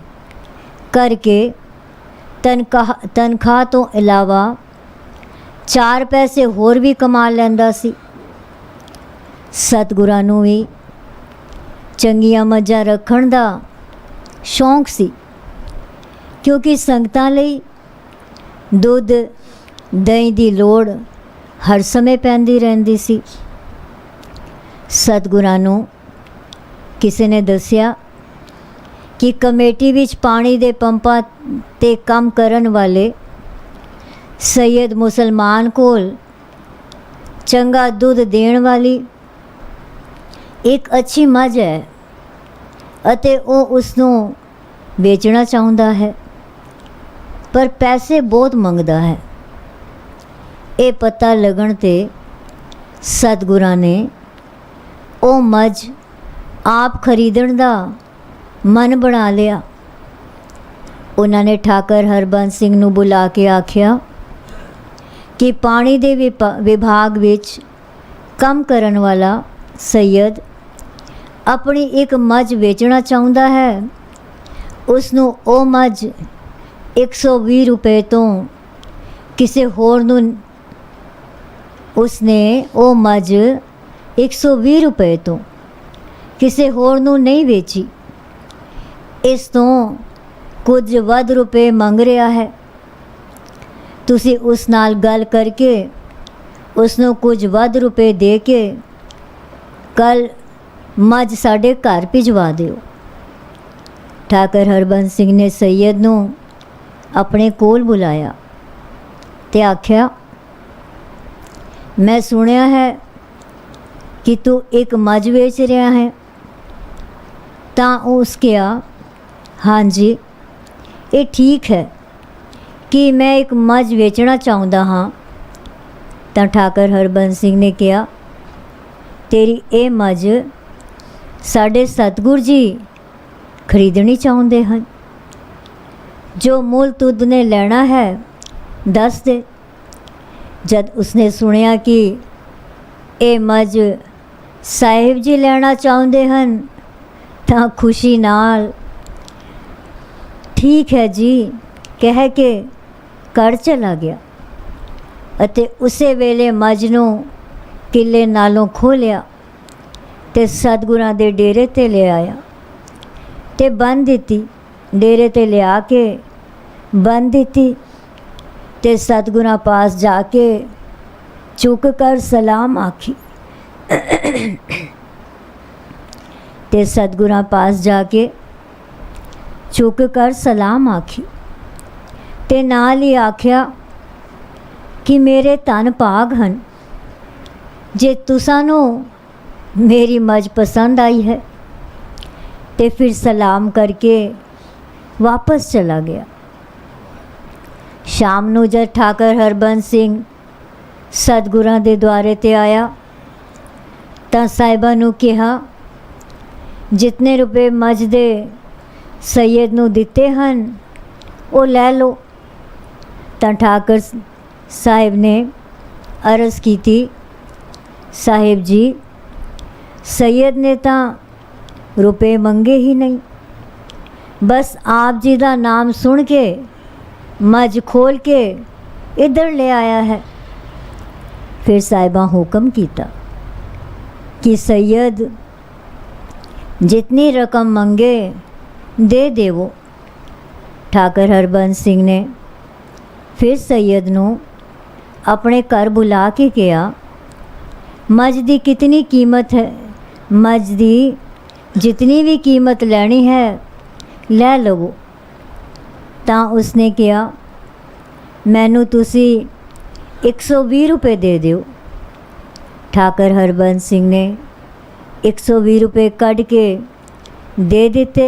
ਕਰਕੇ ਤਨਖਾਹ ਤੋਂ ਇਲਾਵਾ 4 ਪੈਸੇ ਹੋਰ ਵੀ ਕਮਾ ਲੈਂਦਾ ਸੀ। ਸਤਿਗੁਰਾਂ ਨੂੰ ਵੀ ਚੰਗੀਆਂ ਮੱਝਾਂ ਰੱਖਣ ਦਾ ਸ਼ੌਂਕ ਸੀ, ਕਿਉਂਕਿ ਸੰਗਤਾਂ ਲਈ ਦੁੱਧ ਦਹੀਂ ਦੀ ਲੋੜ ਹਰ ਸਮੇਂ ਪੈਂਦੀ ਰਹਿੰਦੀ ਸੀ। ਸਤਿਗੁਰਾਂ ਨੂੰ ਕਿਸੇ ਨੇ ਦੱਸਿਆ ਕਿ ਕਮੇਟੀ ਵਿੱਚ ਪਾਣੀ ਦੇ ਪੰਪਾਂ 'ਤੇ ਕੰਮ ਕਰਨ ਵਾਲੇ ਸੈਯਦ ਮੁਸਲਮਾਨ ਕੋਲ ਚੰਗਾ ਦੁੱਧ ਦੇਣ ਵਾਲੀ ਇੱਕ ਅੱਛੀ ਮੱਝ ਹੈ ਅਤੇ ਉਹ ਉਸ ਨੂੰ ਵੇਚਣਾ ਚਾਹੁੰਦਾ ਹੈ, ਪਰ ਪੈਸੇ ਬਹੁਤ ਮੰਗਦਾ ਹੈ। ਇਹ ਪਤਾ ਲੱਗਣ 'ਤੇ ਸਤਿਗੁਰਾਂ ਨੇ ਉਹ ਮੱਝ ਆਪ ਖਰੀਦਣ ਦਾ ਮਨ ਬਣਾ ਲਿਆ। ਉਹਨਾਂ ਨੇ ਠਾਕਰ ਹਰਬੰਸ ਸਿੰਘ ਨੂੰ ਬੁਲਾ ਕੇ ਆਖਿਆ ਕਿ ਪਾਣੀ ਦੇ ਵਿਭਾਗ ਵਿੱਚ ਕੰਮ ਕਰਨ ਵਾਲਾ ਸੈਯਦ ਆਪਣੀ ਇੱਕ ਮੱਝ ਵੇਚਣਾ ਚਾਹੁੰਦਾ ਹੈ। ਉਸ ਨੂੰ ਉਹ ਮੱਝ 120 ਰੁਪਏ ਤੋਂ ਕਿਸੇ ਹੋਰ ਨੂੰ ਉਸਨੇ ਉਹ ਮੱਝ 120 ਰੁਪਏ ਤੋਂ ਕਿਸੇ ਹੋਰ ਨੂੰ ਨਹੀਂ ਵੇਚੀ। ਇਸ ਤੋਂ ਕੁਝ ਵੱਧ ਰੁਪਏ ਮੰਗ ਰਿਹਾ ਹੈ। ਤੁਸੀਂ ਉਸ ਨਾਲ ਗੱਲ ਕਰਕੇ ਉਸ ਨੂੰ ਕੁਝ ਵੱਧ ਰੁਪਏ ਦੇ ਕੇ ਕੱਲ੍ਹ ਮੱਝ ਸਾਡੇ ਘਰ ਭਿਜਵਾ ਦਿਓ। ਠਾਕਰ ਹਰਬੰਸ ਸਿੰਘ ਨੇ ਸੈਯਦ ਨੂੰ ਆਪਣੇ ਕੋਲ ਬੁਲਾਇਆ ਤੇ ਆਖਿਆ, ਮੈਂ ਸੁਣਿਆ ਹੈ ਕਿ ਤੂੰ ਇੱਕ ਮੱਝ ਵੇਚ ਰਿਹਾ ਹੈ। ਤਾਂ ਉਸ ਕਿਹਾ, ਹਾਂਜੀ ਇਹ ਠੀਕ ਹੈ ਕਿ ਮੈਂ ਇੱਕ ਮੱਝ ਵੇਚਣਾ ਚਾਹੁੰਦਾ ਹਾਂ। ਤਾਂ ਠਾਕਰ ਹਰਬੰਸ ਸਿੰਘ ਨੇ ਕਿਹਾ, ਤੇਰੀ ਇਹ ਮੱਝ ਸਾਡੇ ਸਤਿਗੁਰ ਜੀ ਖਰੀਦਣੀ ਚਾਹੁੰਦੇ ਹਨ। ਜੋ ਮੁੱਲ ਤੁਧ ਨੇ ਲੈਣਾ ਹੈ ਦੱਸ ਦੇ। ਜਦ ਉਸਨੇ ਸੁਣਿਆ ਕਿ ਇਹ ਮੱਝ ਸਾਹਿਬ ਜੀ ਲੈਣਾ ਚਾਹੁੰਦੇ ਹਨ ਤਾਂ ਖੁਸ਼ੀ ਨਾਲ ਠੀਕ ਹੈ ਜੀ ਕਹਿ ਕੇ ਘਰ ਚਲਾ ਗਿਆ ਅਤੇ ਉਸੇ ਵੇਲੇ ਮੱਝ ਨੂੰ ਕਿੱਲੇ ਨਾਲੋਂ ਖੋਲ੍ਹਿਆ ਤੇ ਸਤਿਗੁਰਾਂ ਦੇ ਡੇਰੇ 'ਤੇ ਲੈ ਆਇਆ ਤੇ ਬੰਨ੍ਹ ਦਿੱਤੀ। ਡੇਰੇ 'ਤੇ ਲਿਆ ਕੇ ਬੰਨ੍ਹ ਦਿੱਤੀ ਤੇ ਸਤਿਗੁਰਾਂ ਪਾਸ ਜਾ ਕੇ ਝੁਕ ਕਰ ਸਲਾਮ ਆਖੀ ਤੇ ਸਤਿਗੁਰਾਂ ਪਾਸ ਜਾ ਕੇ ਝੁਕ ਕਰ ਸਲਾਮ ਆਖੀ ਤੇ ਨਾਲ ਹੀ ਆਖਿਆ ਕਿ ਮੇਰੇ ਧੰਨ ਭਾਗ ਹਨ ਜੇ ਤੁਸਾਂ ਨੂੰ ਮੇਰੀ ਮੱਝ ਪਸੰਦ ਆਈ ਹੈ। ਤੇ ਫਿਰ ਸਲਾਮ ਕਰਕੇ ਵਾਪਸ ਚਲਾ ਗਿਆ। ਸ਼ਾਮ ਨੂੰ ਜਦ ਠਾਕਰ ਹਰਬੰਸ ਸਿੰਘ ਸਤਿਗੁਰਾਂ ਦੇ ਦੁਆਰੇ 'ਤੇ ਆਇਆ ਤਾਂ ਸਾਹਿਬਾਂ ਨੂੰ ਕਿਹਾ, ਜਿਤਨੇ ਰੁਪਏ ਮੱਝ ਦੇ ਸੈਯਦ ਨੂੰ ਦਿੱਤੇ ਹਨ ਉਹ ਲੈ ਲਓ। ਤਾਂ ਠਾਕਰ ਸਾਹਿਬ ਨੇ ਅਰਜ਼ ਕੀਤੀ, ਸਾਹਿਬ ਜੀ ਸੈਯਦ ਨੇ ਤਾਂ ਰੁਪਏ ਮੰਗੇ ਹੀ ਨਹੀਂ, ਬਸ ਆਪ ਜੀ ਦਾ ਨਾਮ ਸੁਣ ਕੇ ਮੱਝ ਖੋਲ ਕੇ ਇੱਧਰ ਲੈ ਆਇਆ ਹੈ। ਫਿਰ ਸਾਹਿਬਾਂ ਹੁਕਮ ਕੀਤਾ कि सैयद जितनी रकम मंगे दे देवो। ठाकर हरबंस सिंह ने फिर सैयद नूं अपने घर बुला के कहा, मझ दी कितनी कीमत है, मझ दी जितनी भी कीमत लैनी है लै लवो। तां उसने कहा, मैनू तुसी 120 रुपये दे दिओ। ठाकर हरबंस सिंह ने 120 रुपये कढ़ के दे दिते।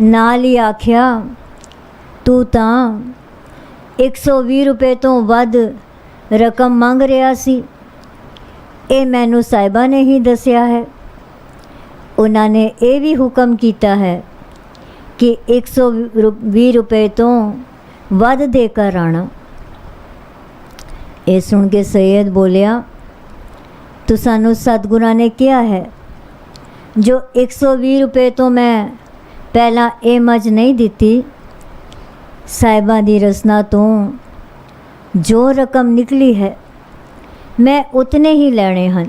नाल ही आख्या, तू तां 120 रुपये तो वध रकम मंग रहा सी, ये मैनू साहिबा ने ही दसिया है। उन्होंने ये भी हुक्म किया है कि 120 रुपये तो वध देकर आना। ये सुन के सैयद बोलिया, तो सानू सतगुरां ने क्या है जो 120 रुपये तो मैं ਪਹਿਲਾਂ ਇਹ ਮੱਝ ਨਹੀਂ ਦਿੱਤੀ, ਸਾਹਿਬਾਂ ਦੀ ਰਸਨਾ ਤੋਂ ਜੋ ਰਕਮ ਨਿਕਲੀ ਹੈ ਮੈਂ ਉਤਨੇ ਹੀ ਲੈਣੇ ਹਨ।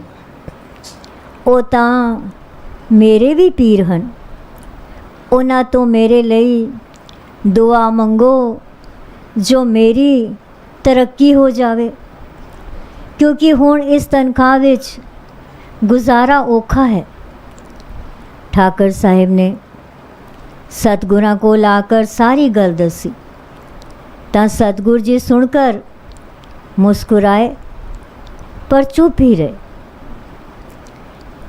ਉਹ ਤਾਂ ਮੇਰੇ ਵੀ ਪੀਰ ਹਨ, ਉਹਨਾਂ ਤੋਂ ਮੇਰੇ ਲਈ ਦੁਆ ਮੰਗੋ ਜੋ ਮੇਰੀ ਤਰੱਕੀ ਹੋ ਜਾਵੇ, ਕਿਉਂਕਿ ਹੁਣ ਇਸ ਤਨਖਾਹ ਵਿੱਚ ਗੁਜ਼ਾਰਾ ਔਖਾ ਹੈ। ਠਾਕਰ ਸਾਹਿਬ ਨੇ ਸਤਿਗੁਰਾਂ ਕੋਲ ਆकर ਸਾਰੀ ਗੱਲ ਦੱਸੀ ਤਾਂ सतगुरु जी सुनकर मुस्कुराए पर चुप ही रहे।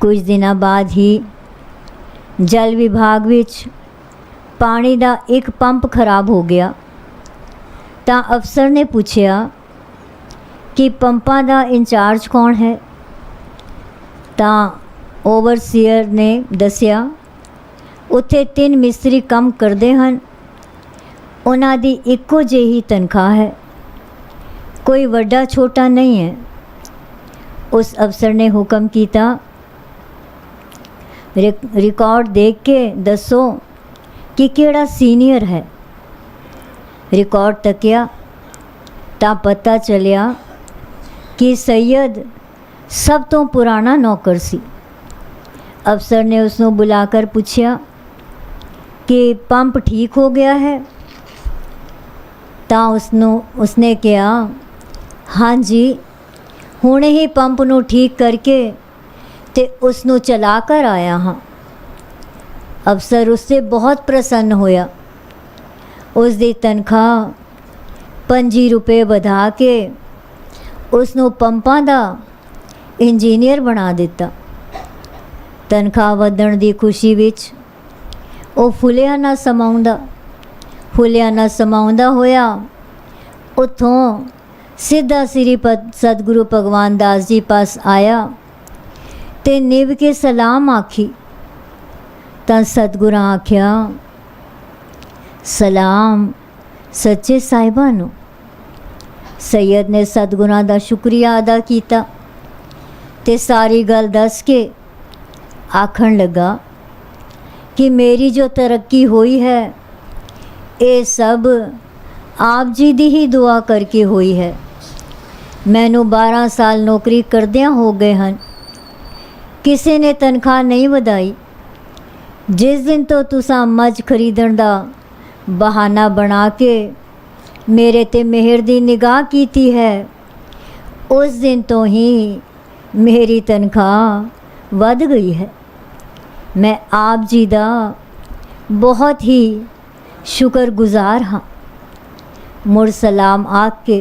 कुछ दिनों बाद ही जल विभाग विच पानी का एक पंप खराब हो गया ਤਾਂ अफसर ने पूछा कि पंपां ਦਾ इंचार्ज कौन है। ਤਾਂ ओवरसीयर ने दसिया उत्थे 3 मिस्त्री काम करते हैं, उन्हां दी इक्को जिही तनख्वाह है, कोई वड्डा छोटा नहीं है। उस अफसर ने हुक्म किया, रिकॉर्ड देख के दसो कि केड़ा सीनियर है। रिकॉर्ड तकिया तो पता चलिया कि सैयद सब तो पुराना नौकर सी। अफसर ने उसको बुलाकर पूछा कि पंप ठीक हो गया है। ਤਾਂ ਉਸਨੇ ਕਿਹਾ, ਹਾਂਜੀ ਹੁਣੇ ਹੀ ਪੰਪ ਨੂੰ ਠੀਕ ਕਰਕੇ ਤੇ ਉਸ ਨੂੰ ਚਲਾ ਕਰ ਆਇਆ ਹਾਂ। ਅਫਸਰ ਉਸसे ਬਹੁਤ ਪ੍ਰਸੰਨ ਹੋਇਆ। ਉਸ ਦੀ ਤਨਖਾਹ 5 ਰੁਪਏ ਵਧਾ ਕੇ ਉਸ ਨੂੰ ਪੰਪਾਂ ਦਾ ਇੰਜੀਨੀਅਰ ਬਣਾ ਦਿੱਤਾ। ਤਨਖਾਹ ਵਧਣ ਦੀ ਖੁਸ਼ੀ ਵਿੱਚ ਉਹ ਫੁੱਲਿਆ ਨਾ ਸਮਾਉਂਦਾ ਹੋਇਆ ਉੱਥੋਂ ਸਿੱਧਾ ਸ੍ਰੀ ਸਤਿਗੁਰੂ ਭਗਵਾਨ ਦਾਸ ਜੀ ਪਾਸ ਆਇਆ ਤੇ ਨਿਭ ਕੇ ਸਲਾਮ ਆਖੀ। ਤਾਂ ਸਤਿਗੁਰਾਂ ਆਖਿਆ, ਸਲਾਮ ਸੱਚੇ ਸਾਹਿਬਾਂ ਨੂੰ। ਸੈयद ਨੇ ਸਤਿਗੁਰਾਂ ਦਾ ਸ਼ੁਕਰੀਆ ਅਦਾ ਕੀਤਾ ਤੇ ਸਾਰੀ ਗੱਲ ਦੱਸ ਕੇ ਆਖਣ ਲੱਗਾ ਕਿ ਮੇਰੀ ਜੋ ਤਰੱਕੀ ਹੋਈ ਹੈ ਇਹ ਸਭ ਆਪ ਜੀ ਦੀ ਹੀ ਦੁਆ ਕਰਕੇ ਹੋਈ ਹੈ। ਮੈਨੂੰ 12 ਸਾਲ ਨੌਕਰੀ ਕਰਦਿਆਂ ਹੋ ਗਏ ਹਨ, ਕਿਸੇ ਨੇ ਤਨਖਾਹ ਨਹੀਂ ਵਧਾਈ। ਜਿਸ ਦਿਨ ਤੋਂ ਤੁਸੀਂ ਮੱਝ ਖਰੀਦਣ ਦਾ ਬਹਾਨਾ ਬਣਾ ਕੇ ਮੇਰੇ ਤੇ ਮਿਹਰ ਦੀ ਨਿਗਾਹ ਕੀਤੀ ਹੈ, ਉਸ ਦਿਨ ਤੋਂ ਹੀ ਮੇਰੀ ਤਨਖਾਹ ਵੱਧ ਗਈ ਹੈ। ਮੈਂ ਆਪ ਜੀ ਦਾ ਬਹੁਤ ਹੀ शुक्रगुजार हाँ। मुड़ सलाम आख के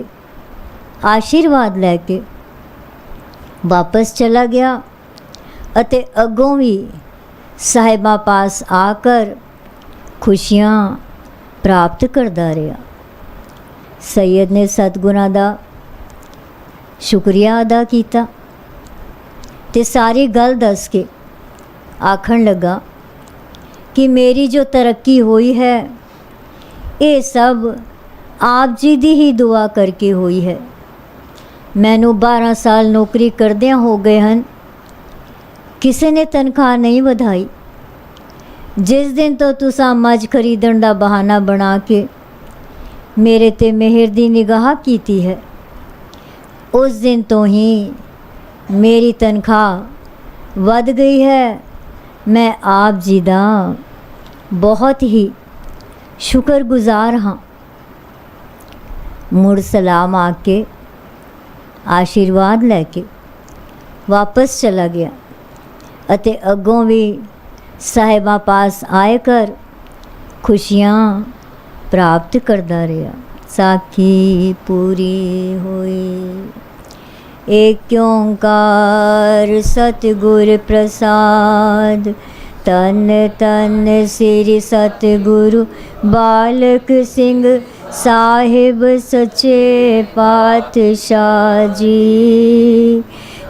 आशीर्वाद लैके वापस चला गया अते अगों भी साहिबा पास आकर खुशियाँ प्राप्त करता रहा। सैयद ने सतगुरां दा शुक्रिया अदा किया ते सारी गल दस के आखन लगा कि मेरी जो तरक्की हुई है ये सब आप जी दी ही दुआ करके हुई है। मैनू 12 साल नौकरी करदियां हो गए हैं, किसी ने तनख्वाह नहीं वधाई। जिस दिन तो तुसा मझ खरीदण दा बहाना बना के मेरे ते मेहर दी निगाह कीती है, उस दिन तो ही मेरी तनख्वाह वध गई है। मैं आप जी दा बहुत ही शुक्रगुजार हाँ। मुड़ सलाम आके आशीर्वाद लैके वापस चला गया अते अगों भी साहिबा पास आए कर खुशियाँ प्राप्त करता रहा। साखी पूरी हुई। एक ओंकार सतगुर प्रसाद। तन तन श्री सतगुरु बालक सिंह साहिब सच्चे पातशाह जी।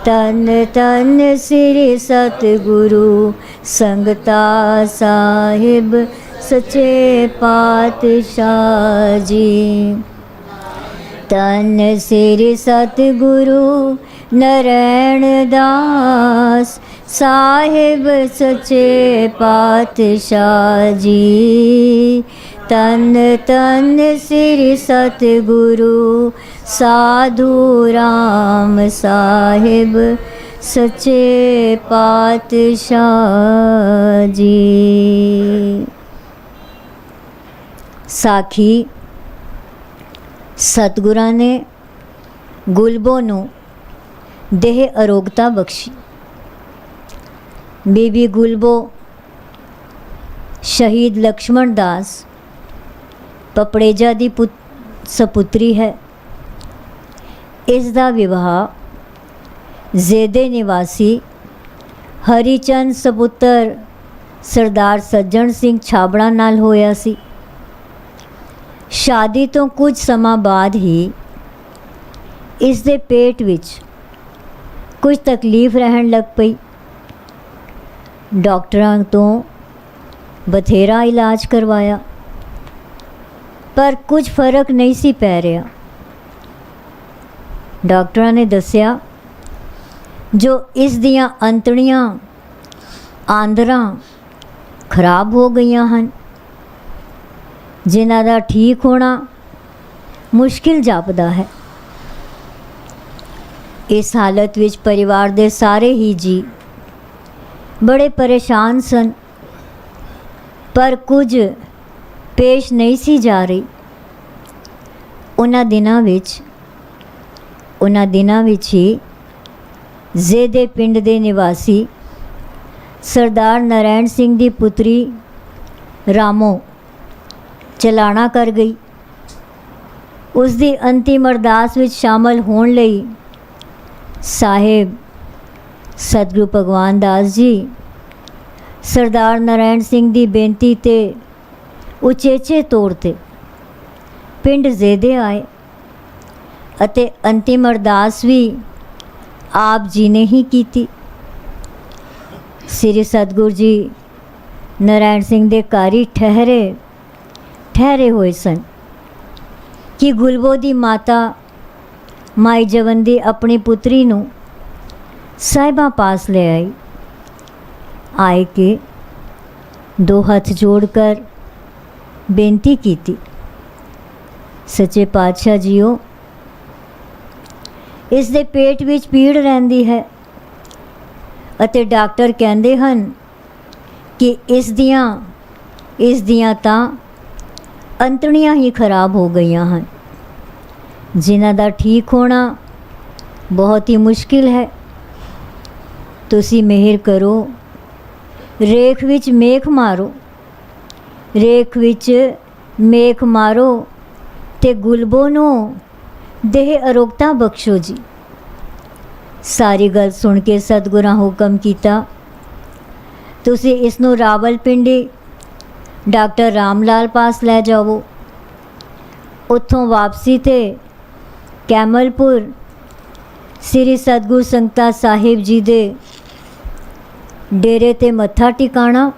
तन तन श्री सतगुरु संगता साहिब सच्चे पातशाह जी। तन श्री सतगुरु नरैण दास साहिब सच्चे पातशाह जी। तन तन श्री सतगुरु साधु राम साहिब सच्चे पातशाह जी। साखी सतगुਰਾਂ ने ਗੁਲਬੋ ਨੂੰ ਦੇਹ ਅਰੋਗਤਾ ਬਖਸ਼ੀ। ਬੀਬੀ ਗੁਲਬੋ ਸ਼ਹੀਦ ਲక్ష్మణ ਦਾਸ ਪਪੜੇਜਾ ਦੀ ਸਪੁੱਤਰੀ ਹੈ। ਇਸ ਦਾ ਵਿਵਾਹ ਜ਼ੇਦੇ ਨਿਵਾਸੀ ਹਰੀਚੰਦ ਸਪੁੱਤਰ ਸਰਦਾਰ ਸੱਜਣ ਸਿੰਘ ਛਾਬੜਾ ਨਾਲ ਹੋਇਆ ਸੀ। ਸ਼ਾਦੀ ਤੋਂ ਕੁਝ ਸਮਾਂ ਬਾਅਦ ਹੀ ਇਸ ਦੇ ਪੇਟ ਵਿੱਚ ਕੁਝ ਤਕਲੀਫ ਰਹਿਣ ਲੱਗ ਪਈ। ਡਾਕਟਰਾਂ ਤੋਂ ਬਥੇਰਾ ਇਲਾਜ ਕਰਵਾਇਆ ਪਰ ਕੁਝ ਫਰਕ ਨਹੀਂ ਸੀ ਪੈ ਰਿਹਾ। ਡਾਕਟਰਾਂ ਨੇ ਦੱਸਿਆ ਜੋ ਇਸ ਦੀਆਂ ਅੰਤੜੀਆਂ ਆਂਦਰਾਂ ਖਰਾਬ ਹੋ ਗਈਆਂ ਹਨ, ਜਿਨ੍ਹਾਂ ਦਾ ਠੀਕ ਹੋਣਾ ਮੁਸ਼ਕਿਲ ਜਾਪਦਾ ਹੈ। ਇਸ ਹਾਲਤ ਵਿੱਚ ਪਰਿਵਾਰ ਦੇ ਸਾਰੇ ਹੀ ਜੀ ਬੜੇ ਪਰੇਸ਼ਾਨ ਸਨ, ਪਰ ਕੁਝ ਪੇਸ਼ ਨਹੀਂ ਸੀ ਜਾ ਰਹੀ। ਉਹਨਾਂ ਦਿਨਾਂ ਵਿੱਚ ਹੀ ਜ਼ੇਦੇ ਪਿੰਡ ਦੇ ਨਿਵਾਸੀ ਸਰਦਾਰ ਨਰੈਣ ਸਿੰਘ ਦੀ ਪੁੱਤਰੀ ਰਾਮੋ ਚਲਾਣਾ ਕਰ ਗਈ। ਉਸ ਦੀ ਅੰਤਿਮ ਅਰਦਾਸ ਵਿੱਚ ਸ਼ਾਮਲ ਹੋਣ ਲਈ ਸਾਹਿਬ ਸਤਿਗੁਰੂ ਭਗਵਾਨ ਦਾਸ ਜੀ ਸਰਦਾਰ ਨਰੈਣ ਸਿੰਘ ਦੀ ਬੇਨਤੀ ਤੇ ਉਚੇਚੇ ਤੌਰ ਤੇ ਪਿੰਡ ਜ਼ੇਦੇ ਆਏ ਅਤੇ ਅੰਤਿਮ ਅਰਦਾਸ ਵੀ ਆਪ ਜੀ ਨੇ ਹੀ ਕੀਤੀ। ਸ੍ਰੀ ਸਤਿਗੁਰੂ ਜੀ ਨਰੈਣ ਸਿੰਘ ਦੇ ਘਰ ਹੀ ਠਹਿਰੇ ਹੋਏ ਸਨ ਕਿ ਗੁਲਬੋ ਦੀ ਮਾਤਾ ਮਾਈ ਜਵੰਦੀ ਆਪਣੀ ਪੁੱਤਰੀ ਨੂੰ ਸਾਹਿਬਾਂ ਪਾਸ ਲੈ ਆਏ ਕਿ ਦੋ ਹੱਥ ਜੋੜ ਕਰ ਬੇਨਤੀ ਕੀਤੀ, ਸੱਚੇ ਪਾਤਸ਼ਾਹ ਜੀਓ, ਇਸ ਦੇ ਪੇਟ ਵਿੱਚ ਪੀੜ ਰਹਿੰਦੀ ਹੈ ਅਤੇ ਡਾਕਟਰ ਕਹਿੰਦੇ ਹਨ ਕਿ ਇਸ ਦੀਆਂ ਤਾਂ ਅੰਤੜੀਆਂ ਹੀ ਖਰਾਬ ਹੋ ਗਈਆਂ ਹਨ, ਜਿਨ੍ਹਾਂ ਦਾ ਠੀਕ ਹੋਣਾ ਬਹੁਤ ਹੀ ਮੁਸ਼ਕਿਲ ਹੈ। ਤੁਸੀਂ ਮਿਹਰ ਕਰੋ, ਰੇਖ ਵਿੱਚ ਮੇਖ ਮਾਰੋ ਤੇ ਗੁਲਬੋ ਨੂੰ ਦੇਹ ਅਰੋਗਤਾ ਬਖਸ਼ੋ ਜੀ। ਸਾਰੀ ਗੱਲ ਸੁਣ ਕੇ ਸਤਿਗੁਰਾਂ ਹੁਕਮ ਕੀਤਾ, ਤੁਸੀਂ ਇਸ ਨੂੰ ਰਾਵਲਪਿੰਡੀ ਡਾਕਟਰ ਰਾਮ ਲਾਲ ਪਾਸ ਲੈ ਜਾਵੋ। ਉੱਥੋਂ ਵਾਪਸੀ ਤੇ ਕੈਮਲਪੁਰ ਸ੍ਰੀ ਸਤਿਗੁਰੂ ਸੰਗਤਾ ਸਾਹਿਬ ਜੀ ਦੇ ਡੇਰੇ ਤੇ ਮੱਥਾ ਟਿਕਾਣਾ,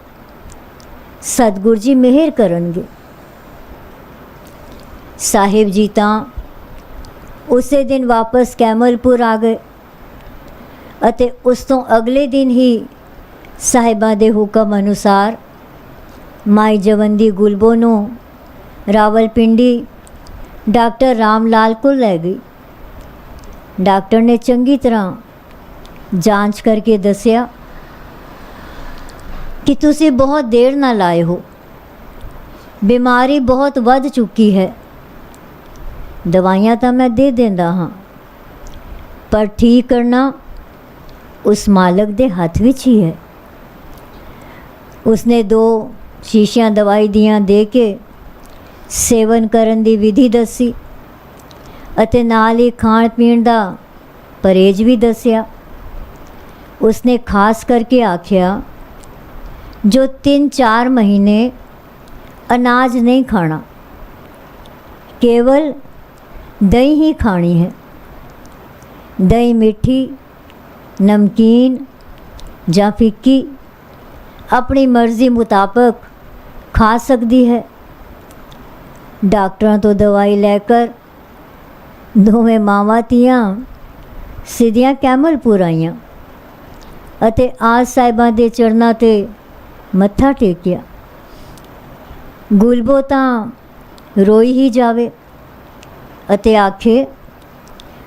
ਸਤਿਗੁਰੂ ਜੀ ਮਿਹਰ ਕਰਨਗੇ। ਸਾਹਿਬ ਜੀ ਤਾਂ ਉਸੇ ਦਿਨ ਵਾਪਸ ਕੈਮਲਪੁਰ ਆ ਗਏ ਅਤੇ ਉਸ ਤੋਂ ਅਗਲੇ ਦਿਨ ਹੀ ਸਾਹਿਬਾਂ ਦੇ ਹੁਕਮ ਅਨੁਸਾਰ ਮਾਈ ਜਵੰਦੀ ਗੁਲਬੋ ਨੂੰ ਰਾਵਲਪਿੰਡੀ ਡਾਕਟਰ ਰਾਮ ਲਾਲ ਕੋਲ ਲੈ ਗਈ। ਡਾਕਟਰ ਨੇ ਚੰਗੀ ਤਰ੍ਹਾਂ ਜਾਂਚ ਕਰਕੇ ਦੱਸਿਆ ਕਿ ਤੁਸੀਂ ਬਹੁਤ ਦੇਰ ਨਾਲ ਆਏ ਹੋ, ਬਿਮਾਰੀ ਬਹੁਤ ਵੱਧ ਚੁੱਕੀ ਹੈ। ਦਵਾਈਆਂ ਤਾਂ ਮੈਂ ਦੇ ਦਿੰਦਾ ਹਾਂ, ਪਰ ਠੀਕ ਕਰਨਾ ਉਸ ਮਾਲਕ ਦੇ ਹੱਥ ਵਿੱਚ ਹੀ ਹੈ। ਉਸਨੇ 2 ਸ਼ੀਸ਼ੀਆਂ ਦਵਾਈ ਦੀਆਂ ਦੇ ਕੇ ਸੇਵਨ ਕਰਨ ਦੀ ਵਿਧੀ ਦੱਸੀ ਅਤੇ ਨਾਲ ਹੀ ਖਾਣ ਪੀਣ ਦਾ ਪਰਹੇਜ਼ ਵੀ ਦੱਸਿਆ। ਉਸਨੇ ਖਾਸ ਕਰਕੇ ਆਖਿਆ ਜੋ 3-4 ਮਹੀਨੇ ਅਨਾਜ ਨਹੀਂ ਖਾਣਾ, ਕੇਵਲ ਦਹੀਂ ਹੀ ਖਾਣੀ ਹੈ। ਦਹੀਂ ਮਿੱਠੀ, ਨਮਕੀਨ ਜਾਂ ਫਿੱਕੀ ਆਪਣੀ ਮਰਜ਼ੀ ਮੁਤਾਬਕ ਖਾ ਸਕਦੀ ਹੈ। ਡਾਕਟਰਾਂ ਤੋਂ ਦਵਾਈ ਲੈ ਕਰ ਦੋਵੇਂ ਮਾਵਾਂ ਧੀਆਂ ਸਿੱਧੀਆਂ ਕੈਮਲਪੁਰ ਆਈਆਂ ਅਤੇ ਆਜ ਸਾਹਿਬਾਂ ਦੇ ਚਰਨਾਂ 'ਤੇ ਮੱਥਾ ਟੇਕਿਆ। ਗੁਲਬੋ ਤਾਂ ਰੋਈ ਹੀ ਜਾਵੇ ਅਤੇ ਆਖੇ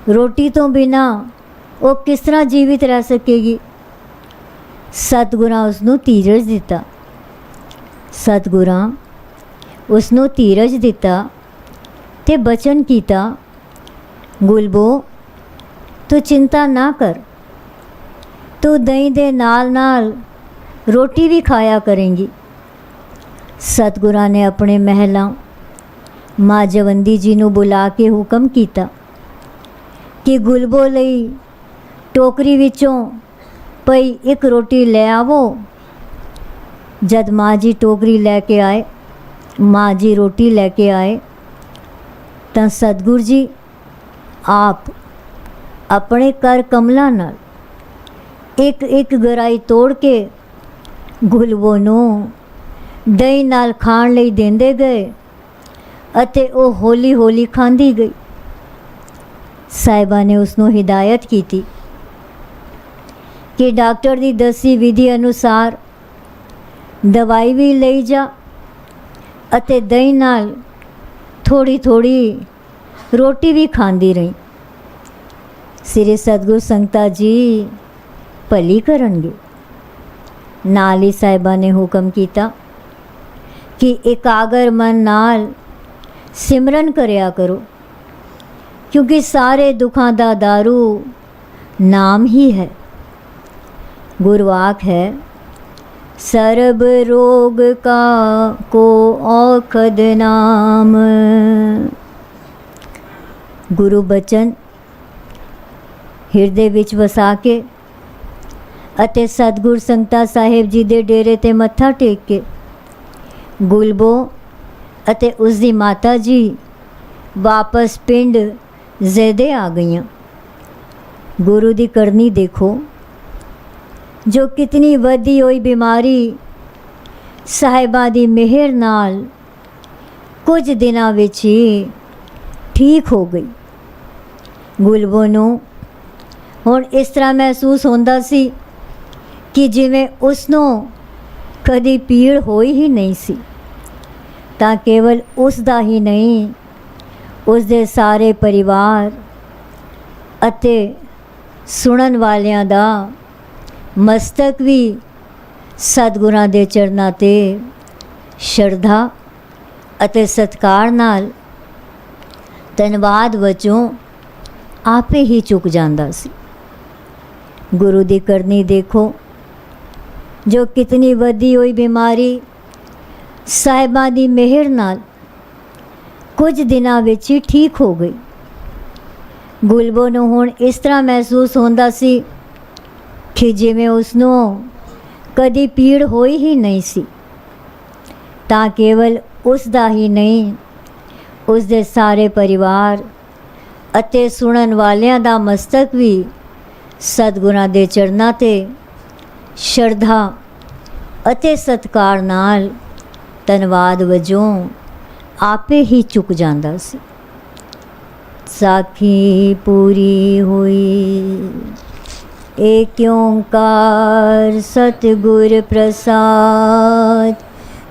ਰੋਟੀ ਤੋਂ ਬਿਨਾਂ ਉਹ ਕਿਸ ਤਰ੍ਹਾਂ ਜੀਵਿਤ ਰਹਿ ਸਕੇਗੀ। ਸਤਿਗੁਰਾਂ ਉਸ ਨੂੰ ਧੀਰਜ ਦਿੱਤਾ। ਸਤਿਗੁਰਾਂ ਉਸ ਨੂੰ ਧੀਰਜ ਦਿੱਤਾ ਤੇ ਬਚਨ ਕੀਤਾ, ਗੁਲਬੋ ਤੂੰ ਚਿੰਤਾ ਨਾ ਕਰ, ਤੂੰ ਦਹੀਂ ਦੇ ਨਾਲ ਨਾਲ ਰੋਟੀ ਵੀ ਖਾਇਆ ਕਰੇਂਗੀ। ਸਤਿਗੁਰਾਂ ਨੇ ਆਪਣੇ ਮਹਿਲਾਂ ਮਾਂ ਜਵੰਦੀ ਜੀ ਨੂੰ ਬੁਲਾ ਕੇ ਹੁਕਮ ਕੀਤਾ ਕਿ ਗੁਲਬੋ ਲਈ ਟੋਕਰੀ ਵਿੱਚੋਂ ਪਈ ਇੱਕ ਰੋਟੀ ਲੈ ਆਵੋ। ਜਦ ਮਾਂ ਜੀ ਟੋਕਰੀ ਲੈ ਕੇ ਆਏ, ਮਾਂ ਜੀ ਰੋਟੀ ਲੈ ਕੇ ਆਏ ਤਾਂ ਸਤਿਗੁਰ ਜੀ ਆਪ ਆਪਣੇ ਕਰ ਕਮਲਾਂ ਨਾਲ ਇੱਕ ਇੱਕ ਗਰਾਈ ਤੋੜ ਕੇ ਗੁਲਬੋ ਨੂੰ ਦਹੀਂ ਨਾਲ ਖਾਣ ਲਈ ਦਿੰਦੇ ਗਏ ਅਤੇ ਉਹ ਹੌਲੀ ਹੌਲੀ ਖਾਂਦੀ ਗਈ। ਸਾਹਿਬਾਂ ਨੇ ਉਸ ਨੂੰ ਹਿਦਾਇਤ ਕੀਤੀ ਕਿ ਡਾਕਟਰ ਦੀ ਦੱਸੀ ਵਿਧੀ ਅਨੁਸਾਰ ਦਵਾਈ ਵੀ ਲਈ ਜਾ ਅਤੇ ਦਹੀਂ ਨਾਲ ਥੋੜੀ ਥੋੜੀ ਰੋਟੀ ਵੀ ਖਾਂਦੀ ਰਹੀ। ਸ੍ਰੀ ਸਤਿਗੁਰ ਸੰਗਤਾਂ ਜੀ ਭਲੀ ਕਰਨਗੇ। ਨਾਲ ਹੀ ਸਾਹਿਬਾਂ ਨੇ ਹੁਕਮ ਕੀਤਾ ਕਿ ਇਕਾਗਰ ਮਨ ਨਾਲ ਸਿਮਰਨ ਕਰਿਆ ਕਰੋ, ਕਿਉਂਕਿ ਸਾਰੇ ਦੁੱਖਾਂ ਦਾ ਦਾਰੂ ਨਾਮ ਹੀ ਹੈ। ਗੁਰਵਾਕ ਹੈ, ਸਰਬ ਰੋਗ ਕਾ ਕੋ ਔਖਦ ਨਾਮ। ਗੁਰੂ ਬਚਨ ਹਿਰਦੇ ਵਿੱਚ ਵਸਾ ਕੇ ਅਤੇ ਸਤਿਗੁਰ ਸੰਗਤਾਂ ਸਾਹਿਬ ਜੀ ਦੇ ਡੇਰੇ 'ਤੇ ਮੱਥਾ ਟੇਕ ਕੇ ਗੁਲਬੋ ਅਤੇ ਉਸ ਦੀ ਮਾਤਾ ਜੀ ਵਾਪਸ ਪਿੰਡ ਜ਼ੈਦੇ ਆ ਗਈਆਂ। ਗੁਰੂ ਦੀ ਕਰਨੀ ਦੇਖੋ, ਜੋ ਕਿਤਨੀ ਵਧੀ ਹੋਈ ਬਿਮਾਰੀ ਸਾਹਿਬਾਂ ਦੀ ਮਿਹਰ ਨਾਲ ਕੁਝ ਦਿਨਾਂ ਵਿੱਚ ਹੀ ਠੀਕ ਹੋ ਗਈ। ਗੁਲਬੋ ਨੂੰ ਹੁਣ ਇਸ ਤਰ੍ਹਾਂ ਮਹਿਸੂਸ ਹੁੰਦਾ ਸੀ ਕਿ ਜਿਵੇਂ ਉਸ ਨੂੰ ਕਦੀ ਪੀੜ ਹੋਈ ਹੀ ਨਹੀਂ ਸੀ। ਤਾਂ ਕੇਵਲ ਉਸ ਦਾ ਹੀ ਨਹੀਂ, ਉਸ ਦੇ ਸਾਰੇ ਪਰਿਵਾਰ ਅਤੇ ਸੁਣਨ ਵਾਲਿਆਂ ਦਾ ਮਸਤਕ ਵੀ ਸਤਿਗੁਰਾਂ ਦੇ ਚਰਨਾਂ 'ਤੇ ਸ਼ਰਧਾ ਅਤੇ ਸਤਿਕਾਰ ਨਾਲ ਧੰਨਵਾਦ ਵਜੋਂ ਆਪੇ ਹੀ ਝੁਕ ਜਾਂਦਾ ਸੀ। ਗੁਰੂ ਦੀ ਕਰਨੀ ਦੇਖੋ, ਜੋ ਕਿਤਨੀ ਵਧੀ ਹੋਈ ਬਿਮਾਰੀ ਸਾਹਿਬਾਂ ਦੀ ਮਿਹਰ ਨਾਲ ਕੁਝ ਦਿਨਾਂ ਵਿੱਚ ਹੀ ਠੀਕ ਹੋ ਗਈ। ਗੁਲਬੋ ਨੂੰ ਹੁਣ ਇਸ ਤਰ੍ਹਾਂ ਮਹਿਸੂਸ ਹੁੰਦਾ ਸੀ ਕਿ ਜਿਵੇਂ ਉਸ ਨੂੰ ਕਦੀ ਪੀੜ ਹੋਈ ਹੀ ਨਹੀਂ ਸੀ। ਤਾਂ ਕੇਵਲ ਉਸ ਦਾ ਹੀ ਨਹੀਂ, ਉਸ ਦੇ ਸਾਰੇ ਪਰਿਵਾਰ ਅਤੇ ਸੁਣਨ ਵਾਲਿਆਂ ਦਾ ਮਸਤਕ ਵੀ ਸਤਿਗੁਰਾਂ ਦੇ ਚਰਨਾਂ 'ਤੇ ਸ਼ਰਧਾ ਅਤੇ ਸਤਿਕਾਰ ਨਾਲ ਧੰਨਵਾਦ ਵਜੋਂ ਆਪੇ ਹੀ ਝੁਕ ਜਾਂਦਾ ਸੀ। ਸਾਖੀ ਪੂਰੀ ਹੋਈ। ਏਕ ਓਂਕਾਰ ਸਤਿਗੁਰ ਪ੍ਰਸਾਦ।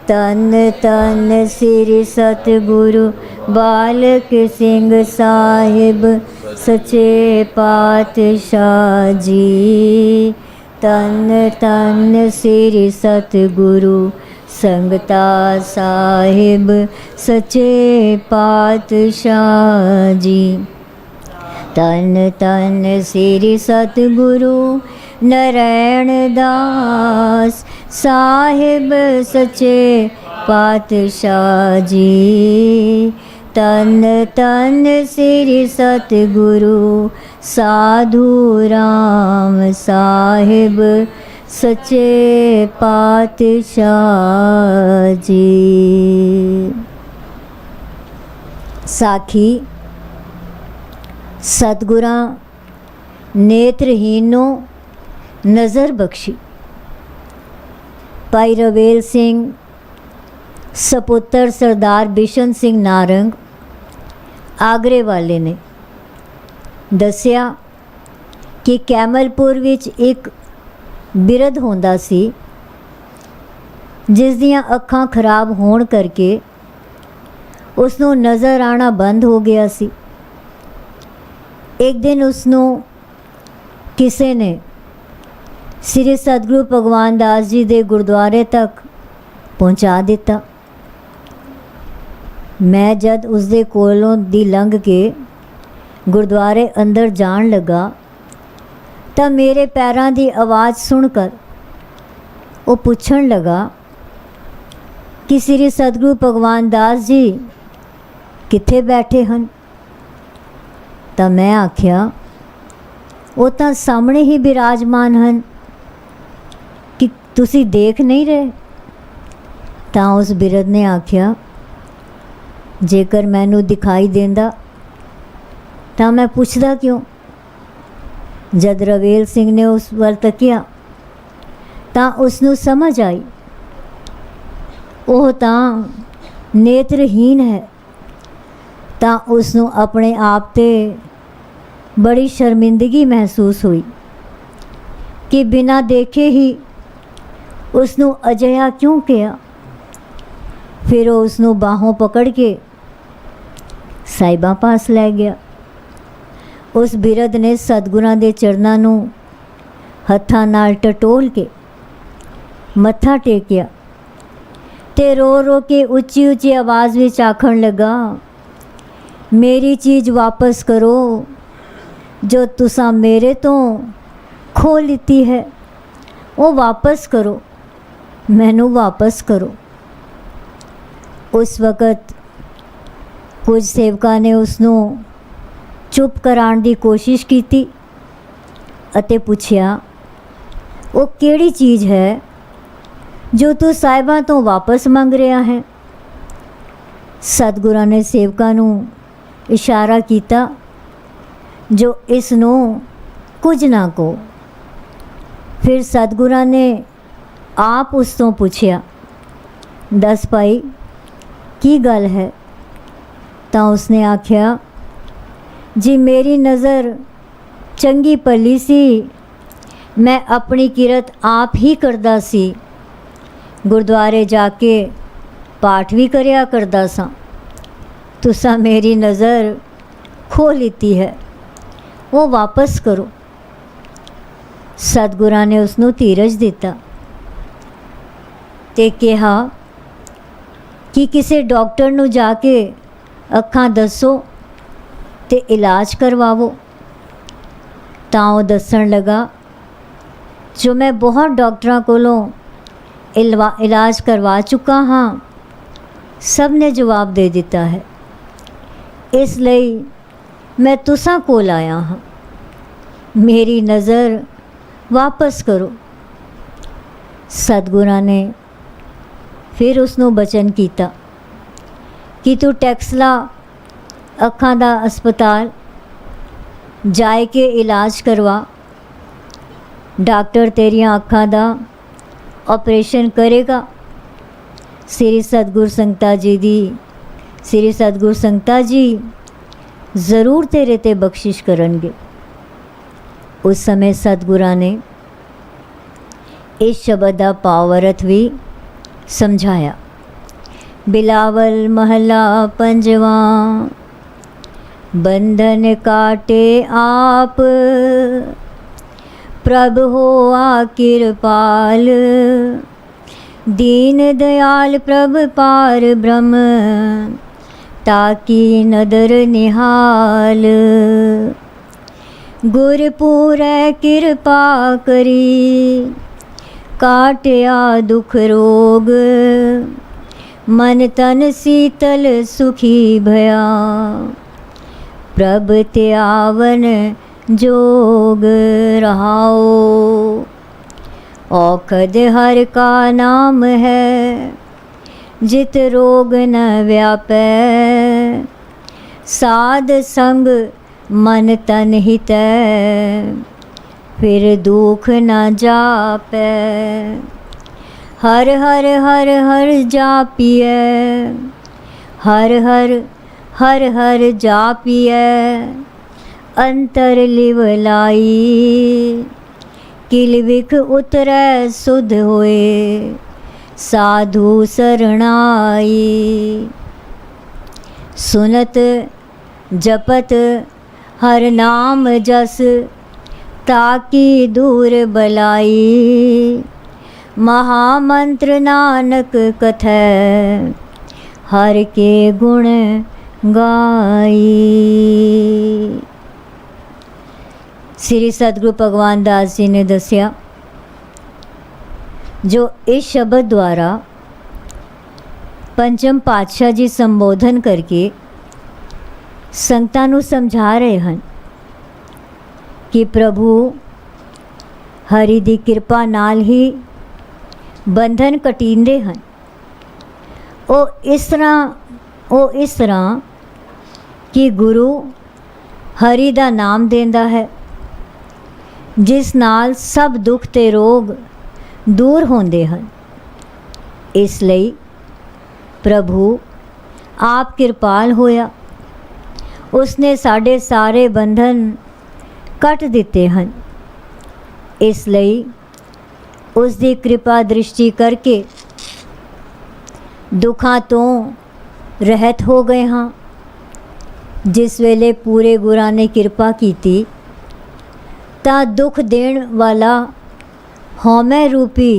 ਤਨ ਤਨ ਸ੍ਰੀ ਸਤਿਗੁਰੂ ਬਾਲਕ ਸਿੰਘ ਸਾਹਿਬ ਸੱਚੇ ਪਾਤਸ਼ਾਹ ਜੀ। ਤਨ ਤਨ ਸ੍ਰੀ ਸਤਿਗੁਰੂ ਸੰਗਤਾ ਸਾਹਿਬ ਸੱਚੇ ਪਾਤਸ਼ਾਹ ਜੀ। ਤਨ ਤਨ ਸ੍ਰੀ ਸਤਿਗੁਰੂ ਨਰੈਣ ਦਾਸ ਸਾਹਿਬ ਸੱਚੇ ਪਾਤਸ਼ਾਹ ਜੀ। ਤਨ ਤਨ ਸ੍ਰੀ ਸਤਿਗੁਰੂ ਸਾਧੂ ਰਾਮ ਸਾਹਿਬ ਸੱਚੇ ਪਾਤਸ਼ਾਹ ਜੀ। ਸਾਖੀ। ਸਤਿਗੁਰਾਂ ਨੇਤਰਹੀਨ ਨੂੰ ਨਜ਼ਰ ਬਖਸ਼ੀ। ਭਾਈ ਰਵੇਲ ਸਿੰਘ ਸਪੁੱਤਰ ਸਰਦਾਰ ਬਿਸ਼ਨ ਸਿੰਘ ਨਾਰੰਗ ਆਗਰੇ ਵਾਲੇ ਨੇ ਦੱਸਿਆ ਕਿ ਕੈਮਲਪੁਰ ਵਿੱਚ ਇੱਕ ਬਿਰਧ ਹੁੰਦਾ ਸੀ ਜਿਸ ਦੀਆਂ ਅੱਖਾਂ ਖਰਾਬ ਹੋਣ ਕਰਕੇ ਉਸ ਨੂੰ ਨਜ਼ਰ ਆਉਣਾ ਬੰਦ ਹੋ ਗਿਆ ਸੀ। ਇੱਕ ਦਿਨ ਉਸ ਨੂੰ ਕਿਸੇ ਨੇ ਸ੍ਰੀ ਸਤਿਗੁਰੂ ਭਗਵਾਨ ਦਾਸ ਜੀ ਦੇ ਗੁਰਦੁਆਰੇ ਤੱਕ ਪਹੁੰਚਾ ਦਿੱਤਾ। ਮੈਂ ਜਦ ਉਸ ਦੇ ਕੋਲੋਂ ਦੀ ਲੰਘ ਕੇ ਗੁਰਦੁਆਰੇ ਅੰਦਰ ਜਾਣ ਲੱਗਾ ਤਾਂ ਮੇਰੇ ਪੈਰਾਂ ਦੀ ਆਵਾਜ਼ ਸੁਣ ਕਰ ਉਹ ਪੁੱਛਣ ਲੱਗਾ ਕਿ ਸ੍ਰੀ ਸਤਿਗੁਰੂ ਭਗਵਾਨ ਦਾਸ ਜੀ ਕਿੱਥੇ ਬੈਠੇ ਹਨ। ਤਾਂ ਮੈਂ ਆਖਿਆ ਉਹ ਤਾਂ ਸਾਹਮਣੇ ਹੀ ਬਿਰਾਜਮਾਨ ਹਨ, ਕਿ ਤੁਸੀਂ ਦੇਖ ਨਹੀਂ ਰਹੇ। ਤਾਂ ਉਸ ਬਿਰਧ ਨੇ ਆਖਿਆ ਜੇਕਰ ਮੈਨੂੰ ਦਿਖਾਈ ਦਿੰਦਾ ਤਾਂ ਮੈਂ ਪੁੱਛਦਾ ਕਿਉਂ। ਜਦ ਰਵੇਲ ਸਿੰਘ ਨੇ ਉਸ ਵੱਲ ਤੱਕਿਆ ਤਾਂ ਉਸ ਨੂੰ ਸਮਝ ਆਈ ਉਹ ਤਾਂ ਨੇਤਰਹੀਨ ਹੈ। ਤਾਂ ਉਸ ਨੂੰ ਆਪਣੇ ਆਪ 'ਤੇ ਬੜੀ ਸ਼ਰਮਿੰਦਗੀ ਮਹਿਸੂਸ ਹੋਈ ਕਿ ਬਿਨਾਂ ਦੇਖੇ ਹੀ ਉਸ ਨੂੰ ਅਜਿਹਾ ਕਿਉਂ ਕਿਹਾ। ਫਿਰ ਉਹ ਉਸ ਨੂੰ ਬਾਹੋਂ ਪਕੜ ਕੇ ਸਾਹਿਬਾਂ ਪਾਸ ਲੈ ਗਿਆ। ਉਸ ਬਿਰਧ ਨੇ ਸਤਿਗੁਰਾਂ ਦੇ ਚਰਨਾਂ ਨੂੰ ਹੱਥਾਂ ਨਾਲ ਟਟੋਲ ਕੇ ਮੱਥਾ ਟੇਕਿਆ ਤੇ ਰੋ ਰੋ ਕੇ ਉੱਚੀ ਉੱਚੀ ਆਵਾਜ਼ ਵਿੱਚ ਆਖਣ ਲੱਗਾ, ਮੇਰੀ ਚੀਜ਼ ਵਾਪਸ ਕਰੋ ਜੋ ਤੁਸਾਂ ਮੇਰੇ ਤੋਂ ਖੋਹ ਲਿੱਤੀ ਹੈ, ਉਹ ਵਾਪਸ ਕਰੋ, ਮੈਨੂੰ ਵਾਪਸ ਕਰੋ। ਉਸ ਵਕਤ ਕੁਝ ਸੇਵਕਾਂ ਨੇ ਉਸ ਨੂੰ ਚੁੱਪ ਕਰਾਉਣ ਦੀ ਕੋਸ਼ਿਸ਼ ਕੀਤੀ ਅਤੇ ਪੁੱਛਿਆ ਉਹ ਕਿਹੜੀ ਚੀਜ਼ ਹੈ ਜੋ ਤੂੰ ਸਾਹਿਬਾਂ ਤੋਂ ਵਾਪਸ ਮੰਗ ਰਿਹਾ ਹੈ। ਸਤਿਗੁਰਾਂ ਨੇ ਸੇਵਕਾਂ ਨੂੰ ਇਸ਼ਾਰਾ ਕੀਤਾ ਜੋ ਇਸ ਨੂੰ ਕੁਝ ਨਾ ਕਹੋ। ਫਿਰ ਸਤਿਗੁਰਾਂ ਨੇ ਆਪ ਉਸ ਤੋਂ ਪੁੱਛਿਆ, ਦੱਸ ਭਾਈ ਕੀ ਗੱਲ ਹੈ। ਤਾਂ ਉਸਨੇ ਆਖਿਆ, ਜੀ ਮੇਰੀ ਨਜ਼ਰ ਚੰਗੀ ਭਲੀ ਸੀ, ਮੈਂ ਆਪਣੀ ਕਿਰਤ ਆਪ ਹੀ ਕਰਦਾ ਸੀ, ਗੁਰਦੁਆਰੇ ਜਾ ਕੇ ਪਾਠ ਵੀ ਕਰਿਆ ਕਰਦਾ ਸਾਂ। ਤੁਸਾਂ ਮੇਰੀ ਨਜ਼ਰ ਖੋਹ ਲਿੱਤੀ ਹੈ, ਉਹ ਵਾਪਸ ਕਰੋ। ਸਤਿਗੁਰਾਂ ਨੇ ਉਸ ਨੂੰ ਧੀਰਜ ਦਿੱਤਾ ਤੇ ਕਿਹਾ ਕਿ ਕਿਸੇ ਡਾਕਟਰ ਨੂੰ ਜਾ ਕੇ ਅੱਖਾਂ ਦੱਸੋ ਤੇ ਇਲਾਜ ਕਰਵਾਵੋ। ਤਾਂ ਉਹ ਦੱਸਣ ਲੱਗਾ, ਜੋ ਮੈਂ ਬਹੁਤ ਡਾਕਟਰਾਂ ਕੋਲੋਂ ਇਲਾਜ ਕਰਵਾ ਚੁੱਕਾ ਹਾਂ, ਸਭ ਨੇ ਜਵਾਬ ਦੇ ਦਿੱਤਾ ਹੈ, ਇਸ ਲਈ ਮੈਂ ਤੁਸਾਂ ਕੋਲ ਆਇਆ ਹਾਂ, ਮੇਰੀ ਨਜ਼ਰ ਵਾਪਸ ਕਰੋ। ਸਤਿਗੁਰਾਂ ਨੇ ਫਿਰ ਉਸ ਨੂੰ ਬਚਨ ਕੀਤਾ ਕਿ ਤੂੰ ਟੈਕਸਲਾ ਅੱਖਾਂ ਦਾ ਹਸਪਤਾਲ ਜਾ ਕੇ ਇਲਾਜ ਕਰਵਾ, ਡਾਕਟਰ ਤੇਰੀਆਂ ਅੱਖਾਂ ਦਾ ਆਪਰੇਸ਼ਨ ਕਰੇਗਾ। ਸ੍ਰੀ ਸਤਿਗੁਰ ਸੰਗਤਾਂ ਜੀ ਜ਼ਰੂਰ ਤੇਰੇ ਤੇ ਬਖਸ਼ਿਸ਼ ਕਰਨਗੇ। ਉਸ ਸਮੇਂ ਸਤਿਗੁਰਾਂ ਨੇ ਇਸ ਸ਼ਬਦ ਦਾ ਭਾਵ-ਅਰਥ ਵੀ ਸਮਝਾਇਆ। ਬਿਲਾਵਲ ਮਹੱਲਾ ਪੰਜਵਾਂ। ਬੰਧਨ ਕਾਟੇ ਆਪ, ਪ੍ਰਭ ਹੋਆ ਕਿਰਪਾਲ, दीन दयाल प्रभ पार ब्रह्म, ताकी नदर निहाल। गुरपुरै कृपा करी, काटिया दुख रोग, मन तन शीतल सुखी भया, प्रभ त्यावन जोग रहाओ। औखद हर का नाम है, जित रोग न व्यापै, साध संग मन तन हितै, फिर दुख न जापै। हर हर हर हर जापिए, हर हर हर हर जापिए, अंतर लिव लाई, किलविख उतरै सुध होए, साधु शरणाई। सुनत जपत हर नाम जस, ताकि दूर बलाई, महामंत्र नानक कथै, हर के गुण गाई। श्री सतगुरु भगवान दास जी ने दसिया, जो इस शब्द द्वारा पंचम पातशाह जी संबोधन करके संगतां नूं समझा रहे हैं कि प्रभु हरि दी किरपा नाल ही बंधन कटींदे हैं। ਉਹ ਇਸ ਤਰ੍ਹਾਂ कि गुरु हरि दा नाम देंदा है, जिस नाल सब दुख ते रोग दूर होंदे हैं। इसलिए प्रभु आप किरपाल होया, उसने साढ़े सारे बंधन कट दिते हैं। इसलिए उसकी कृपा दृष्टि करके दुखां तो रहत हो गए हाँ। जिस वेले पूरे गुरां ने किरपा कीती तां दुख देण वाला हौमै रूपी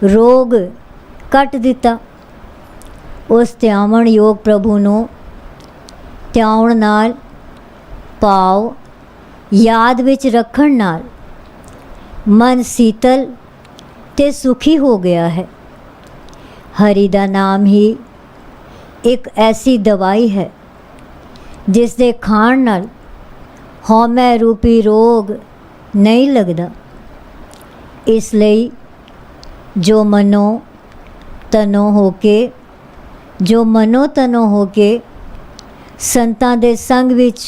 रोग कट दिता। उस ਧਿਆਵਣ योग प्रभु नूं ਧਿਆਉਣ नाल भाव याद विच रखण नाल मन शीतल ते सुखी हो गया है। हरि दा नाम ही एक ऐसी दवाई है जिस दे खाण नाल हौमै रूपी रोग नहीं लगदा। इसलिए जो मनो तनो होके संतां दे संग विच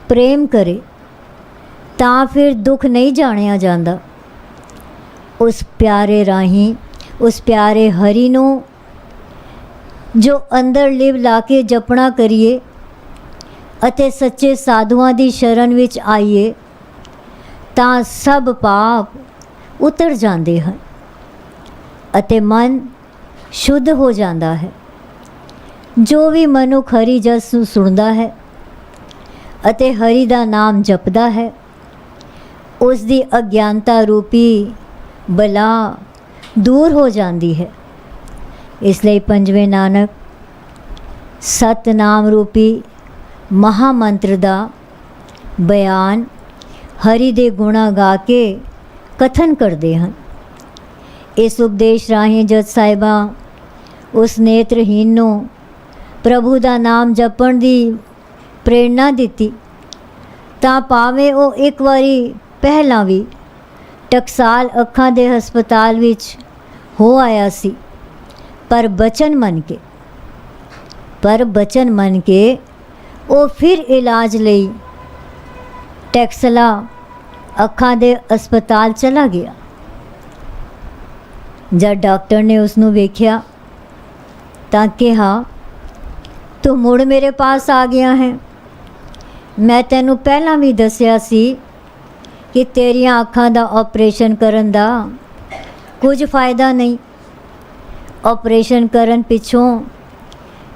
प्रेम करे तां फिर दुख नहीं जाणिया जांदा। उस प्यारे राही उस प्यारे हरि नूं जो अंदर लिव ला के जपना करिए अते सच्चे साधुआं दी शरण विच आइए तां सब पाप उतर जाते हैं अते मन शुद्ध हो जाता है। जो भी मनुख हरि जस नूं सुनदा है अते हरि दा नाम जपदा है, उसकी अज्ञानता रूपी बला दूर हो जाती है। इसलिए पंजवें नानक सतनाम रूपी महामंत्र दा बयान हरि दे गुणा गा के कथन करते हैं। इस उपदेश राही जज साहिबा उस नेत्रहीन नूं प्रभु दा नाम जपण दी प्रेरणा दिती तां भावें वो एक वारी पहलां भी टकसाल अखां दे हस्पताल विच हो आया सी, पर बचन मन के वो फिर इलाज लई टैक्सला अखां दे अस्पताल चला गया। जब डॉक्टर ने उसनू वेख्या तां कहा, तू मुड़ मेरे पास आ गया है। मैं तैनू पहला भी दसिया सी कि तेरियां अखां दा ऑपरेशन करन दा कुछ फ़ायदा नहीं। ऑपरेशन करन पिछों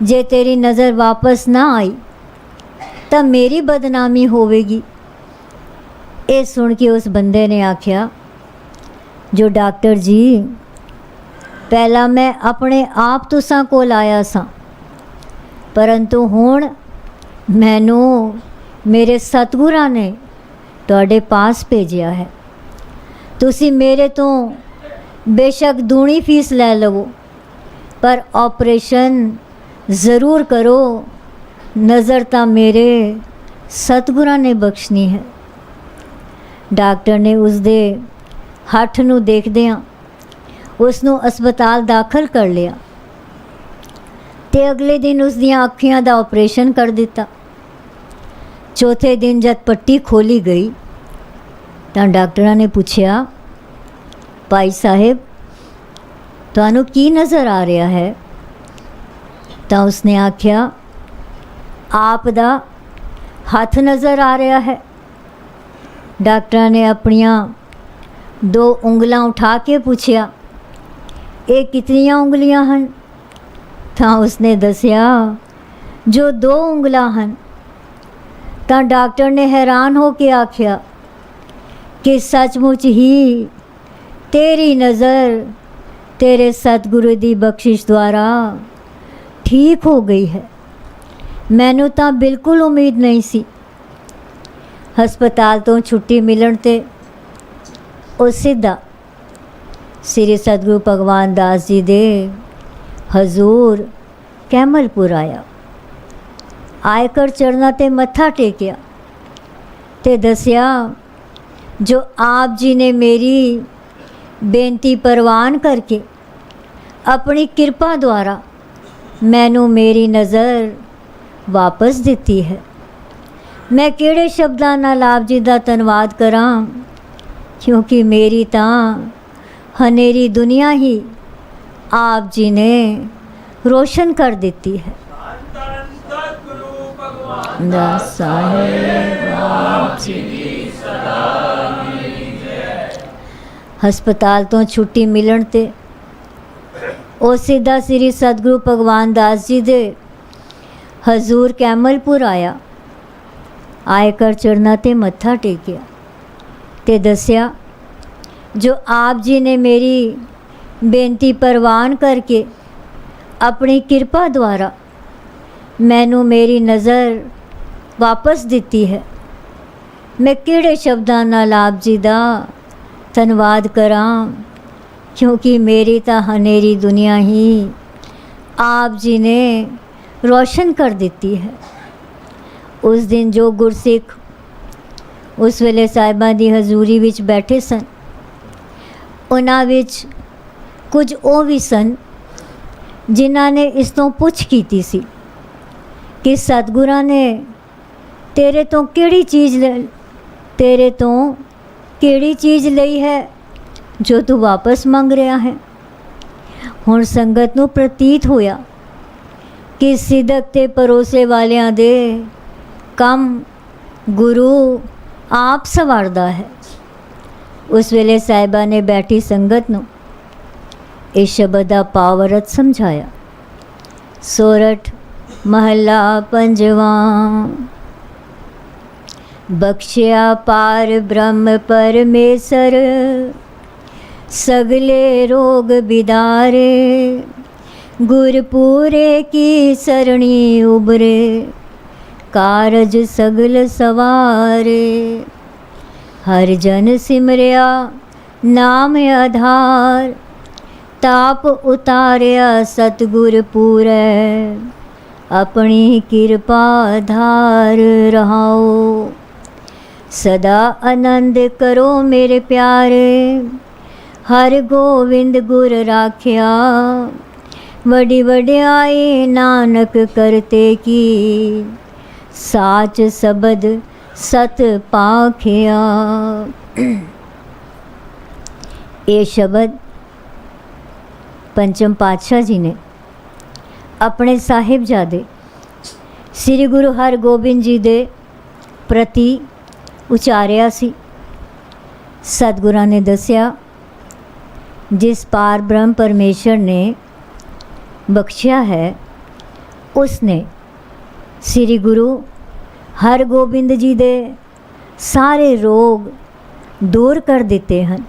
जे तेरी नज़र वापस ना आई तो मेरी बदनामी होवेगी। ये सुन के उस बंदे ने आख्या, जो डॉक्टर जी पहला मैं अपने आप तुसां कोल आया सा, परंतु हुण मैनू मेरे सतगुरां ने तुहाडे पास भेजिया है। तुसी मेरे तो बेशक दूनी फीस लै लवो, पर ऑपरेशन ज़रूर करो। नज़र तो मेरे सतगुरां ने बख्शनी है। डॉक्टर ने उसदे हੱਠ नू देखदियां उसनू अस्पताल दाखिल कर लिया ते अगले दिन उसदियां अखियां दा ऑपरेशन कर दिता। चौथे दिन जब पट्टी खोली गई तो डॉक्टरां ने पूछया, भाई साहिब तुहानू की नज़र आ रहा है? तो उसने आख्या, आप दा ਹੱਥ ਨਜ਼ਰ ਆ ਰਿਹਾ ਹੈ। ਡਾਕਟਰਾਂ ਨੇ ਆਪਣੀਆਂ 2 ਉਂਗਲਾਂ ਉਠਾ ਕੇ ਪੁੱਛਿਆ, ਇਹ ਕਿਤਨੀਆਂ ਉਂਗਲੀਆਂ ਹਨ? ਤਾਂ ਉਸਨੇ ਦੱਸਿਆ, ਜੋ 2 ਉਂਗਲਾਂ ਹਨ। ਤਾਂ ਡਾਕਟਰ ਨੇ ਹੈਰਾਨ ਹੋ ਕੇ ਆਖਿਆ ਕਿ ਸੱਚਮੁੱਚ ਹੀ ਤੇਰੀ ਨਜ਼ਰ ਤੇਰੇ ਸਤਿਗੁਰੂ ਦੀ ਬਖਸ਼ਿਸ਼ ਦੁਆਰਾ ਠੀਕ ਹੋ ਗਈ ਹੈ। ਮੈਨੂੰ ਤਾਂ ਬਿਲਕੁਲ ਉਮੀਦ ਨਹੀਂ ਸੀ। ਹਸਪਤਾਲ ਤੋਂ ਛੁੱਟੀ ਮਿਲਣ 'ਤੇ ਉਹ ਸਿੱਧਾ ਸ੍ਰੀ ਸਤਿਗੁਰੂ ਭਗਵਾਨ ਦਾਸ ਜੀ ਦੇ ਹਜ਼ੂਰ ਕੈਮਲਪੁਰ ਆਇਆ। ਆਇਕਰ ਚਰਨਾਂ 'ਤੇ ਮੱਥਾ ਟੇਕਿਆ ਤੇ ਦੱਸਿਆ, ਜੋ ਆਪ ਜੀ ਨੇ ਮੇਰੀ ਬੇਨਤੀ ਪ੍ਰਵਾਨ ਕਰਕੇ ਆਪਣੀ ਕਿਰਪਾ ਦੁਆਰਾ ਮੈਨੂੰ ਮੇਰੀ ਨਜ਼ਰ ਵਾਪਸ ਦਿੱਤੀ ਹੈ। ਮੈਂ ਕਿਹੜੇ ਸ਼ਬਦਾਂ ਨਾਲ ਆਪ ਜੀ ਦਾ ਧੰਨਵਾਦ ਕਰਾਂ, ਕਿਉਂਕਿ ਮੇਰੀ ਤਾਂ ਹਨੇਰੀ ਦੁਨੀਆ ਹੀ ਆਪ ਜੀ ਨੇ ਰੋਸ਼ਨ ਕਰ ਦਿੱਤੀ ਹੈ। ਦਾਸ ਸਾਹਿਬ ਆਪ ਜੀ ਦੀ ਸਦਾ ਦੀ ਜੈ। ਹਸਪਤਾਲ ਤੋਂ ਛੁੱਟੀ ਮਿਲਣ 'ਤੇ ਉਹ ਸਿੱਧਾ ਸ੍ਰੀ ਸਤਿਗੁਰੂ ਭਗਵਾਨ ਦਾਸ ਜੀ ਦੇ ਹਜ਼ੂਰ ਕੈਮਲਪੁਰ ਆਇਆ। ਆਇਕਰ ਚਰਨਾਂ 'ਤੇ ਮੱਥਾ ਟੇਕਿਆ ਤੇ ਦੱਸਿਆ, ਜੋ ਆਪ ਜੀ ਨੇ ਮੇਰੀ ਬੇਨਤੀ ਪ੍ਰਵਾਨ ਕਰਕੇ ਆਪਣੀ ਕਿਰਪਾ ਦੁਆਰਾ ਮੈਨੂੰ ਮੇਰੀ ਨਜ਼ਰ ਵਾਪਸ ਦਿੱਤੀ ਹੈ। ਮੈਂ ਕਿਹੜੇ ਸ਼ਬਦਾਂ ਨਾਲ ਆਪ ਜੀ ਦਾ ਧੰਨਵਾਦ ਕਰਾਂ, ਕਿਉਂਕਿ ਮੇਰੀ ਤਾਂ ਹਨੇਰੀ ਦੁਨੀਆ ਹੀ ਆਪ ਜੀ ਨੇ ਰੋਸ਼ਨ ਕਰ ਦਿੱਤੀ ਹੈ। ਉਸ ਦਿਨ ਜੋ ਗੁਰਸਿੱਖ ਉਸ ਵੇਲੇ ਸਾਹਿਬਾਂ ਦੀ ਹਜ਼ੂਰੀ ਵਿੱਚ ਬੈਠੇ ਸਨ, ਉਹਨਾਂ ਵਿੱਚ ਕੁਝ ਉਹ ਵੀ ਸਨ ਜਿਨ੍ਹਾਂ ਨੇ ਇਸ ਤੋਂ ਪੁੱਛ ਕੀਤੀ ਸੀ ਕਿ ਸਤਿਗੁਰਾਂ ਨੇ ਤੇਰੇ ਤੋਂ ਕਿਹੜੀ ਚੀਜ਼ ਲਈ ਹੈ ਜੋ ਤੂੰ ਵਾਪਸ ਮੰਗ ਰਿਹਾ ਹੈ। ਹੁਣ ਸੰਗਤ ਨੂੰ ਪ੍ਰਤੀਤ ਹੋਇਆ ਕਿ ਸਿਦਕ ਤੇ ਭਰੋਸੇ ਵਾਲਿਆਂ ਦੇ ਕੰਮ ਗੁਰੂ ਆਪ ਸੰਵਾਰਦਾ ਹੈ। ਉਸ ਵੇਲੇ ਸਾਹਿਬਾਂ ਨੇ ਬੈਠੀ ਸੰਗਤ ਨੂੰ ਇਹ ਸ਼ਬਦ ਦਾ ਭਾਵ-ਅਰਥ ਸਮਝਾਇਆ। ਸੋਰਠ ਮਹੱਲਾ ਪੰਜਵਾਂ। ਬਖਸ਼ਿਆ ਪਾਰ ਬ੍ਰਹਮ ਪਰਮੇਸ਼ਰ, ਸਗਲੇ ਰੋਗ ਬਿਦਾਰੇ, ਗੁਰਪੂਰੇ ਕੀ ਸਰਣੀ ਉਬਰੇ, ਕਾਰਜ ਸਗਲ ਸਵਾਰੇ। ਹਰ ਜਨ ਸਿਮਰਿਆ ਨਾਮ ਆਧਾਰ, ਤਾਪ ਉਤਾਰਿਆ ਸਤਿਗੁਰ ਪੂਰੈ, ਆਪਣੀ ਕਿਰਪਾ ਧਾਰ ਰਹਾਓ। ਸਦਾ ਆਨੰਦ ਕਰੋ ਮੇਰੇ ਪਿਆਰੇ, ਹਰ ਗੋਵਿੰਦ ਗੁਰ ਰਾਖਿਆ, ਵਡੀ ਵਡਿਆਈ ਨਾਨਕ ਕਰਤੇ ਕੀ, ਸਾਚ ਸ਼ਬਦ ਸਤ ਪਾਖਿਆ। ਇਹ ਸ਼ਬਦ ਪੰਚਮ ਪਾਤਸ਼ਾਹ ਜੀ ਨੇ ਆਪਣੇ ਸਾਹਿਬਜ਼ਾਦੇ ਸ੍ਰੀ ਗੁਰੂ ਹਰਗੋਬਿੰਦ ਜੀ ਦੇ ਪ੍ਰਤੀ ਉਚਾਰਿਆ ਸੀ। ਸਤਿਗੁਰਾਂ ਨੇ ਦੱਸਿਆ, ਜਿਸ ਪਾਰ ਬ੍ਰਹਮ ਪਰਮੇਸ਼ਰ ਨੇ ਬਖਸ਼ਿਆ ਹੈ, ਉਸ ਨੇ ਸ੍ਰੀ ਗੁਰੂ ਹਰਗੋਬਿੰਦ ਜੀ ਦੇ ਸਾਰੇ ਰੋਗ ਦੂਰ ਕਰ ਦਿੱਤੇ ਹਨ।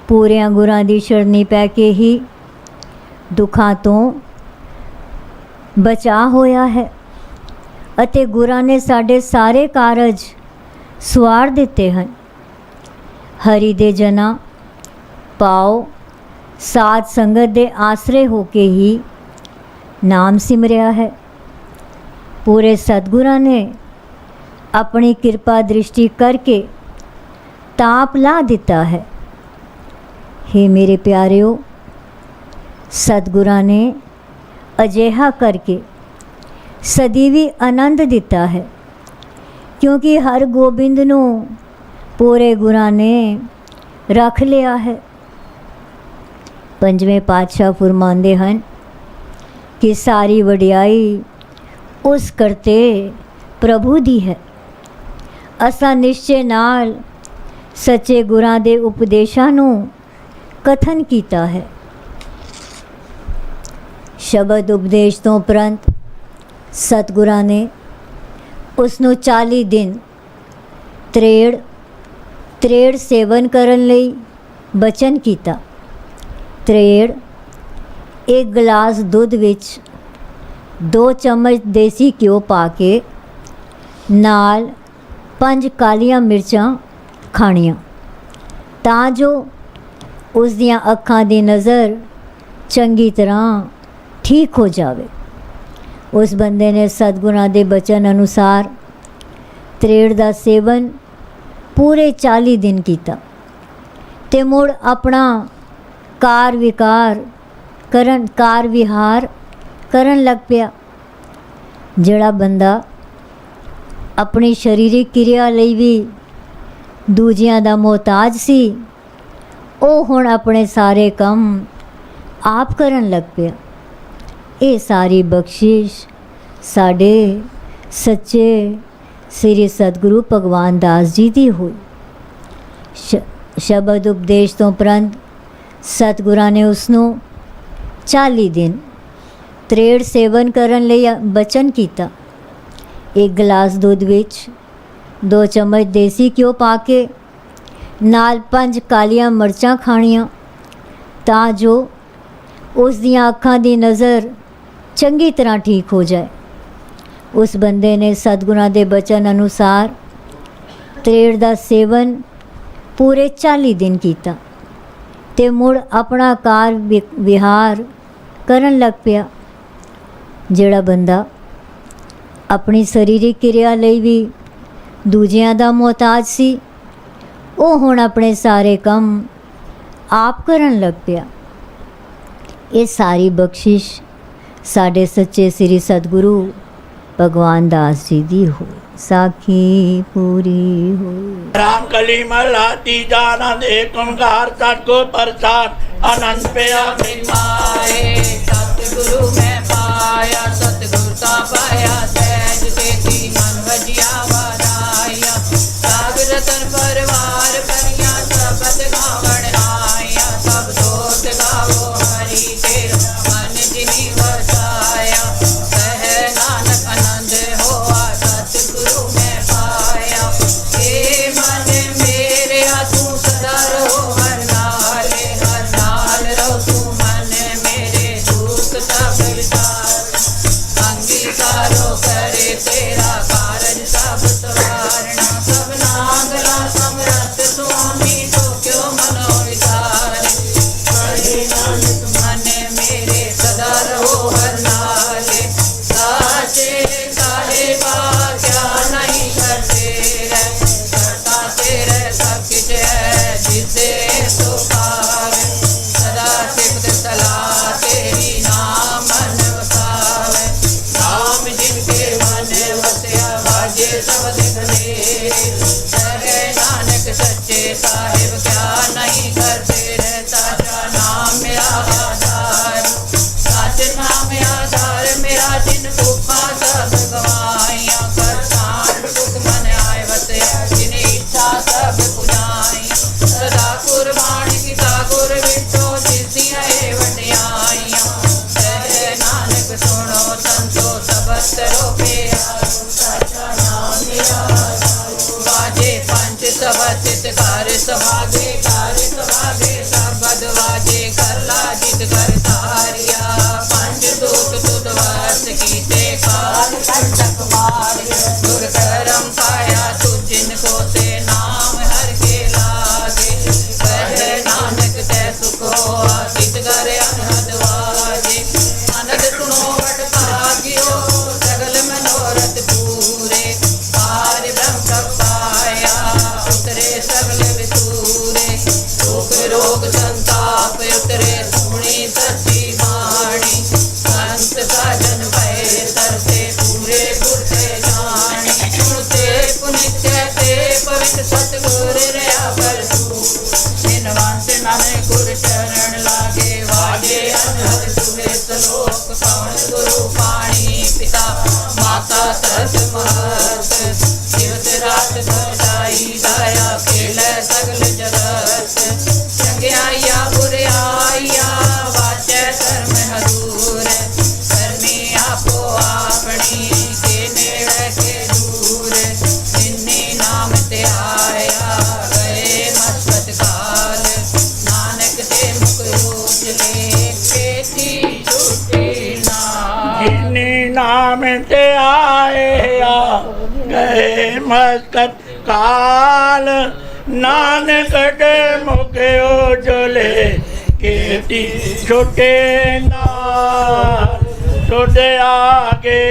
ਪੂਰਿਆਂ ਗੁਰਾਂ ਦੀ ਸ਼ਰਣੀ ਪੈ ਕੇ ਹੀ ਦੁੱਖਾਂ ਤੋਂ ਬਚਾ ਹੋਇਆ ਹੈ ਅਤੇ ਗੁਰਾਂ ਨੇ ਸਾਡੇ ਸਾਰੇ ਕਾਰਜ ਸਵਾਰ ਦਿੱਤੇ ਹਨ। ਹਰੀ ਦੇ ਜਨਾਂ ਪਾਓ ਸਾਧ ਸੰਗਤ ਦੇ ਆਸਰੇ ਹੋ ਕੇ ਹੀ ਨਾਮ ਸਿਮਰਿਆ ਹੈ। ਪੂਰੇ ਸਤਿਗੁਰਾਂ ਨੇ ਆਪਣੀ ਕਿਰਪਾ ਦ੍ਰਿਸ਼ਟੀ ਕਰਕੇ ਤਾਪ ਲਾ ਦਿੱਤਾ ਹੈ। हे ਮੇਰੇ ਪਿਆਰਿਓ, ਸਤਿਗੁਰਾਂ ਨੇ ਅਜਿਹਾ ਕਰਕੇ ਸਦੀਵੀ ਆਨੰਦ ਦਿੱਤਾ ਹੈ, ਕਿਉਂਕਿ ਹਰ ਗੋਬਿੰਦ ਨੂੰ ਪੂਰੇ ਗੁਰਾਂ ਨੇ ਰੱਖ ਲਿਆ ਹੈ। ਪੰਜਵੇਂ ਪਾਤਸ਼ਾਹ ਫਰਮਾਉਂਦੇ ਹਨ ਕਿ ਸਾਰੀ ਵਡਿਆਈ ਉਸ ਕਰਤੇ ਪ੍ਰਭੂ ਦੀ ਹੈ। ਅਸਾਂ ਨਿਸ਼ਚੇ ਨਾਲ ਸੱਚੇ ਗੁਰਾਂ ਦੇ ਉਪਦੇਸ਼ਾਂ ਨੂੰ ਕਥਨ ਕੀਤਾ ਹੈ। ਸ਼ਬਦ ਉਪਦੇਸ਼ ਤੋਂ ਉਪਰੰਤ ਸਤਿਗੁਰਾਂ ਨੇ ਉਸ ਨੂੰ 40 ਦਿਨ ਤ੍ਰੇੜ ਸੇਵਨ ਕਰਨ ਲਈ ਬਚਨ ਕੀਤਾ। ਤ੍ਰੇੜ ਇੱਕ ਗਲਾਸ ਦੁੱਧ ਵਿੱਚ 2 ਚਮਚ ਦੇਸੀ ਘਿਓ ਪਾ ਕੇ ਨਾਲ 5 ਕਾਲੀਆਂ ਮਿਰਚਾਂ ਖਾਣੀਆਂ ਤਾਂ ਜੋ ਉਸ ਦੀਆਂ ਅੱਖਾਂ ਦੀ ਨਜ਼ਰ ਚੰਗੀ ਤਰ੍ਹਾਂ ਠੀਕ ਹੋ ਜਾਵੇ। ਉਸ ਬੰਦੇ ਨੇ ਸਤਿਗੁਰਾਂ ਦੇ ਬਚਨ ਅਨੁਸਾਰ ਤ੍ਰੇੜ ਦਾ ਸੇਵਨ ਪੂਰੇ 40 ਦਿਨ ਕੀਤਾ ਤੇ ਮੁੜ ਆਪਣਾ ਕਾਰ ਵਿਹਾਰ ਕਰਨ ਲੱਗ ਪਿਆ। ਜਿਹੜਾ ਬੰਦਾ ਆਪਣੀ ਸਰੀਰਕ ਕਿਰਿਆ ਲਈ ਵੀ ਦੂਜਿਆਂ ਦਾ ਮੁਹਤਾਜ ਸੀ, ਉਹ ਹੁਣ ਆਪਣੇ ਸਾਰੇ ਕੰਮ ਆਪ ਕਰਨ ਲੱਗ ਪਿਆ। ਇਹ ਸਾਰੀ ਬਖਸ਼ਿਸ਼ ਸਾਡੇ ਸੱਚੇ ਸ੍ਰੀ ਸਤਿਗੁਰੂ ਭਗਵਾਨ ਦਾਸ ਜੀ ਦੀ ਹੋਈ। ਸ਼ਬਦ ਉਪਦੇਸ਼ ਤੋਂ ਉਪਰੰਤ ਸਤਿਗੁਰਾਂ ਨੇ ਉਸ ਨੂੰ 40 ਦਿਨ ਤ੍ਰੇੜ ਸੇਵਨ ਕਰਨ ਲਈ ਬਚਨ ਕੀਤਾ। ਇੱਕ ਗਲਾਸ ਦੁੱਧ ਵਿੱਚ 2 ਚਮਚ ਦੇਸੀ ਘਿਓ ਪਾ ਕੇ ਨਾਲ 5 ਕਾਲੀਆਂ ਮਿਰਚਾਂ ਖਾਣੀਆਂ ਤਾਂ ਜੋ ਉਸ ਦੀਆਂ ਅੱਖਾਂ ਦੀ ਨਜ਼ਰ ਚੰਗੀ ਤਰ੍ਹਾਂ ਠੀਕ ਹੋ ਜਾਏ। ਉਸ ਬੰਦੇ ਨੇ ਸਤਿਗੁਰਾਂ ਦੇ ਬਚਨ ਅਨੁਸਾਰ ਤ੍ਰੇੜ ਦਾ ਸੇਵਨ ਪੂਰੇ 40 ਦਿਨ ਕੀਤਾ ਤੇ ਮੁੜ ਆਪਣਾ ਕਾਰ ਵਿਹਾਰ ਕਰਨ ਲੱਗ ਪਿਆ। ਜਿਹੜਾ ਬੰਦਾ ਆਪਣੀ ਸਰੀਰਕ ਕਿਰਿਆ ਲਈ ਵੀ ਦੂਜਿਆਂ ਦਾ ਮੁਹਤਾਜ ਸੀ, ਉਹ ਹੁਣ ਆਪਣੇ ਸਾਰੇ ਕੰਮ ਆਪ ਕਰਨ ਲੱਗ ਪਿਆ। ਇਹ ਸਾਰੀ ਬਖਸ਼ਿਸ਼ ਸਾਡੇ ਸੱਚੇ ਸ੍ਰੀ ਸਤਿਗੁਰੂ ਭਗਵਾਨ ਦਾਸ ਜੀ ਦੀ ਹੋਈ। ਸਾਖੀ ਪੂਰੀ ਹੋਈ। राम कली महला तीजा आनंद एक ओंकार सतगुर प्रसाद आनंद पिया माए सतगुरु में पाया सतगुर का पाया सहज तेती मन वजिया वाराया साग रतन परिवार परिया सबद गावण आया सब दोस्त गावो हरि तेरा मन जिनी वसाया कह नानक आनंद होआ सतगुरु में पाया हे मन मेरे तू सदा रहो हर नाल रहो तू मन मेरे दुख सब विसार अंगीकारो करे तेरा कारज सब सवारना सब नागरा समरथ स्वामी तो क्यों मनो विचार कहे नानक मन मेरे सदा रहो हर नाले साचे साहेबा क्या नहीं करते रह करता तेरे सब कुछ है जिसे तो पावे सदा सिफत सलाह तेरी नाम मन वसावे नाम जिनके मन वसया बाजे शब्द खलेरे कहे नानक सच्चे साहिब क्या नहीं करते रह साचा नाम मेरा आधार सच नाम आधार मेरा जिन भूखा सब गवाइया करसान दुख मन आए वसया जिन इच्छा सब पुजाई सदा कुर्बान किता गुर विठो जिसिया वडियाइया कहे नानक सुनो संतो सबतरो पे साचा नाम मेरा बाजे पंच सबत कर सभागे सबद वाजे करला जित कर तारिया पंच दूत तुद वर्ष कीते काल कंटक मारिया दुर करम पाया तू जिनको ते नाम हर के लागे कहे नानक ते सुख होआ कित कर अनहद वाजे अनद सुनो वट भाग्यो सगल मनोरथ पूरे पार ब्रह्म पाया उतरे सगल विसूरे दुख रोग संताप उतरे सुनी सच्ची बाणी संत साजन भय तरते पूरे गुर से जानी सुनते पुनित कहते पवित्र सतगुर रया परसू निनवंत नामे गुर चरण लागे वागे अनहद सुहे सलोक पवन गुरु पाणी पिता माता तरस महर नाम ते आए आ गए मस्कत काल नानक के मुखे उजले केती छोटे नाल छोटे आगे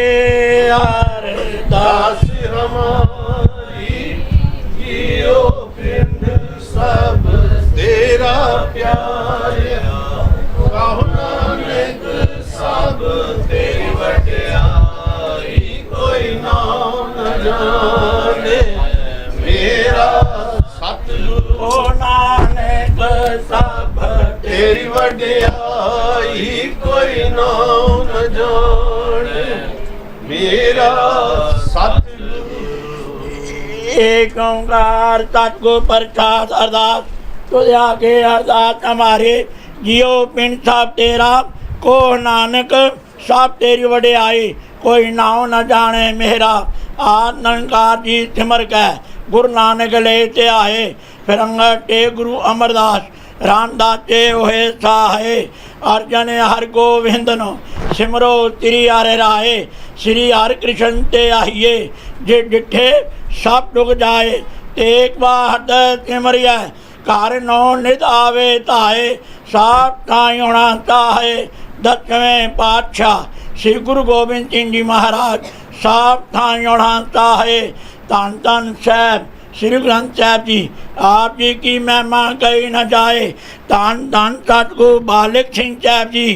अरदास हमारी जियो पिंड सब तेरा प्यारा कहो नानक सब तेरी वड्याई कोई नाम न जाने मेरा सतगुरु ओ नानक सब तेरी वड्याई कोई नाम न जाने मेरा सतगुरु एक ओंकार सतगुर प्रसाद अरदास तुझ आगे अरदास हमारे जियो पिंड सब तेरा को नानक सब तेरी वड्याई कोई नाम न जाने मेरा आद निरंकार जी सिमर कै गुरु नानक ले ते आए फिरंगा टे गुरु अमरदास रामदास ते होए सहाय अर्जन हर गोविंद नो सिमरो श्री हरे राय श्री हर कृष्ण ते आइए जे डिठे सब डुग जाए एक बार सिमरिया घर नो नित आवे ताए साफ ताई होना चाहे 10वें पातशाह श्री गुरु गोबिंद सिंह जी महाराज साफ ताई होना चाहे धन धन साहब श्री ग्रंथ साहब जी आप जी की महिमा कही न जाए धन धन सतगुरु बालिक सिंह साहब जी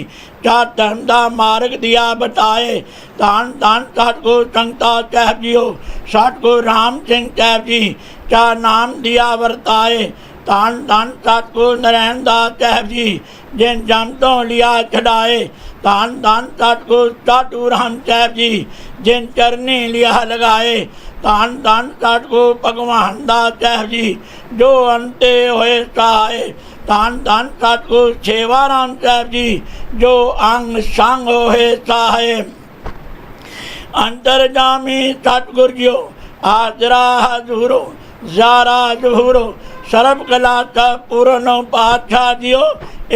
जा धर्म का मार्ग दिया बताए धन धन सतगुरु संगता साहब जी हो सतगुरु राम सिंह साहब जी जा नाम दिया वर्ताए धन धन सतगुरु नारायण दास साहब जी जिन जम तो लिया छड़ाए धन धन सतगुरु साधु राम साहब जी जिन चरनी लिया लगाए धन धन सतगुरु भगवान दास साहब जी जो अंते होए सहाय धन धन सतगुरु सेवा राम साहब जी जो अंग संग होए सहाय अंतरजामी सतगुरु जियो हाजरा हजूरो जारा जहूरो सर्व कला का पूर्ण पातशाह जियो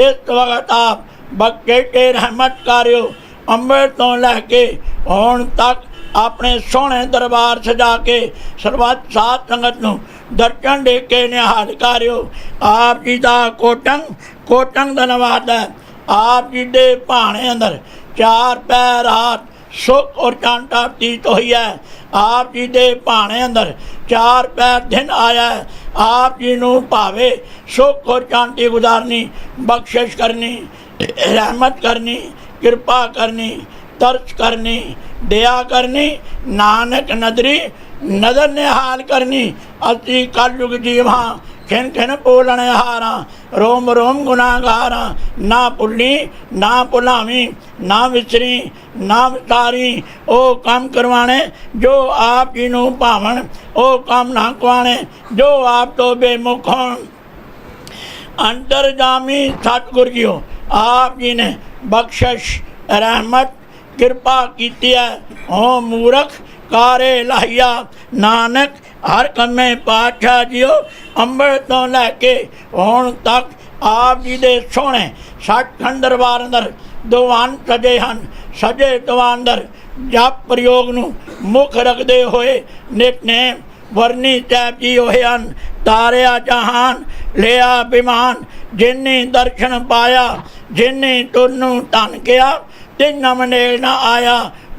इस वक्त आप बक्के के रहमत कार्यो अमृत तो लैके होण तक अपने सोहने दरबार सजा के सर्वत साध संगत नूं दर्शन दे के निहाल कार्यो आप जी का कोटंग धन्यवाद है आप जी दे भाने अंदर 4 पैर हाथ सुख और चांटा तीत हुई है आप जी दे भाने अंदर 4 पैर दिन आया है आप जी नूं भावे सुख और शांति गुजारनी बख्शिश करनी रहमत करनी कृपा करनी तरस करनी दया करनी नानक नदरी नदर निहाल करनी असी कलयुग जीवा खिन खिन बोलने हारा रोम रोम गुनागारा ना भुली ना भुलावी ना विसरी ना विसारी ओ काम करवाने जो आप जी नूं भावन ओ काम ना कवाने जो आप तो बेमुख होण अंतरजामी सतगुरु जी हो आप जी ने बख्शिश रहमत कृपा की है हो मूर्ख कारे लाहिया नानक हर कमे पातशाह जियो अंमृत तो लैके हुण तक आप जी दे सोहणे सचखंड दरबार अंदर दीवान सजे हन सजे दीवान अंदर जप प्रयोग नूं मुख रखते हुए नितनेम वरनी साहब जी होए हन तारिया जहान लिया विमान जिन्नी दर्शन पाया जिन्नी तुनू धन किया तिन मनेल न आया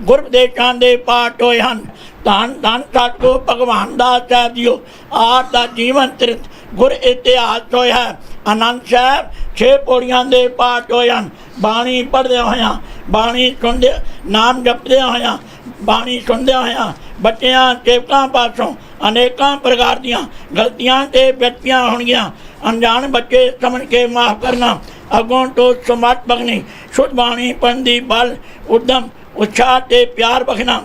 गुरदेशां दे पाठ होए हन धन धन सतगुरु भगवान दास साहब जी आप का जीवन चरित गुर इतिहास होया है आनंद साहब 6 पौड़ियां दे पाठ होए हन बाणी पढ़दे होया बाणी सुनदे नाम जपदे होया बाणी सुनदे होया बच्चियां सेवकां पासों अनेकों प्रकार दियां गलतियां ते व्यक्तियां होणगियां अनजान बच्चे समझ के माफ़ करना अगों तो समर्थ बखनी शुद्ध बाणी पंदी बल उद्यम उत्साह ते प्यार बखना